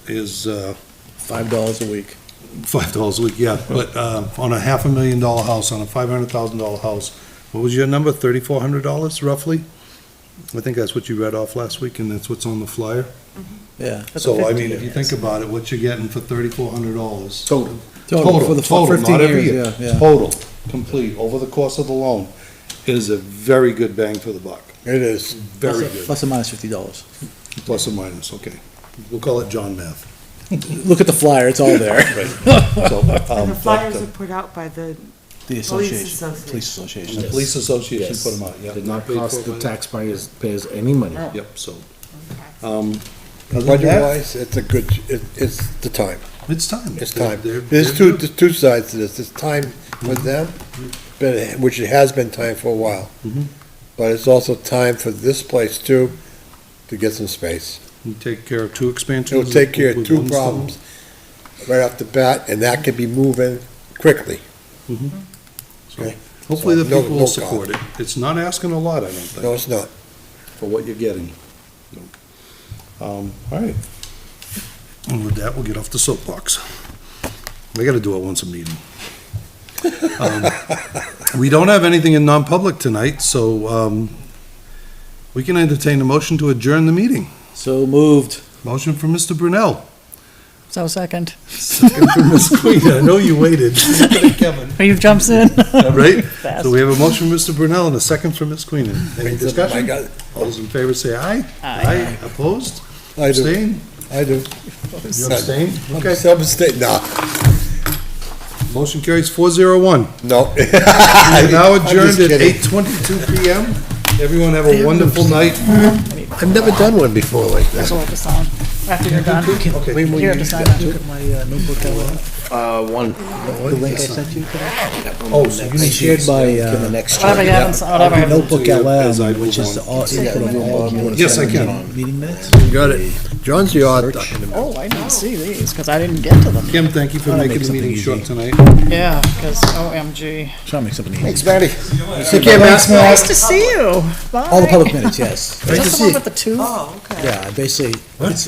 is, $5 a week. $5 a week, yeah, but, on a $500,000 house, on a $500,000 house, what was your number, $3,400 roughly? I think that's what you read off last week, and that's what's on the flyer. Yeah. So, I mean, if you think about it, what you're getting for $3,400. Total. Total for the Total, 15 not every years, year. yeah. Total, complete, over the course of the loan, is a very good bang for the buck. It is. Very good, Plus or minus $50. plus or minus, okay. We'll call it John math. Look at the flyer, it's all there. So, And the flyers but, are put out by the The Police association, Association. police association. the police association Yes. put them out, yeah. Did not Paid cost for the by- taxpayers any money. Yep, so, other than that, Budget-wise, it's a good, it's the time. it's time. It's time. They're- There's they're there's two sides to this. It's time with them, which it has been time for a while. Mhm. But it's also time for this place too, to get some space. You take care of two expansions. It'll take care of with two one stone. problems right off the bat, and that can be moving quickly. So, Okay. hopefully the So, no- people no will support it. It's not asking a lot, I don't think. No, it's not. For what you're getting. All right. And with that, we'll get off the soapbox. We gotta do it once a meeting. We don't have anything in non-public tonight, so, we can entertain a motion to adjourn the meeting. So moved. Motion from Mr. Brunel. So second. Second from Ms. Queen. I know you waited. Kevin. Or you jumps in. Right? Fast. So we have a motion from Mr. Brunel and a second from Ms. Queen. Any I discussion? got it. All those in favor say aye. Aye. Opposed? I do, Abstain? I do. You abstain? Okay, self-estate, no, Motion carries 401. no. We are now I'm just adjourned at kidding. 8:22 PM. Everyone have a wonderful night. I've never done one before like that. That's all to sign. After you're done. Okay. You have to sign that. Look at my notebook, One. the link I sent you today. Oh, so you I need shared these. my, The next Whatever you haven't, whatever you haven't. notebook As I LM, which move is on. all, input of all. Yes, I can. Meeting minutes. Got it. John's the odd duck in the middle. Oh, I didn't see these, because I didn't get to them. Kim, thank you for Trying to making make the meeting something short easy. tonight. Yeah, because OMG. Trying to make something easy. Thanks, Matty. Take care, Matt. Nice to see you. Bye. All the public minutes, yes. Is that the one with the two? Oh, okay. Yeah, basically, it's,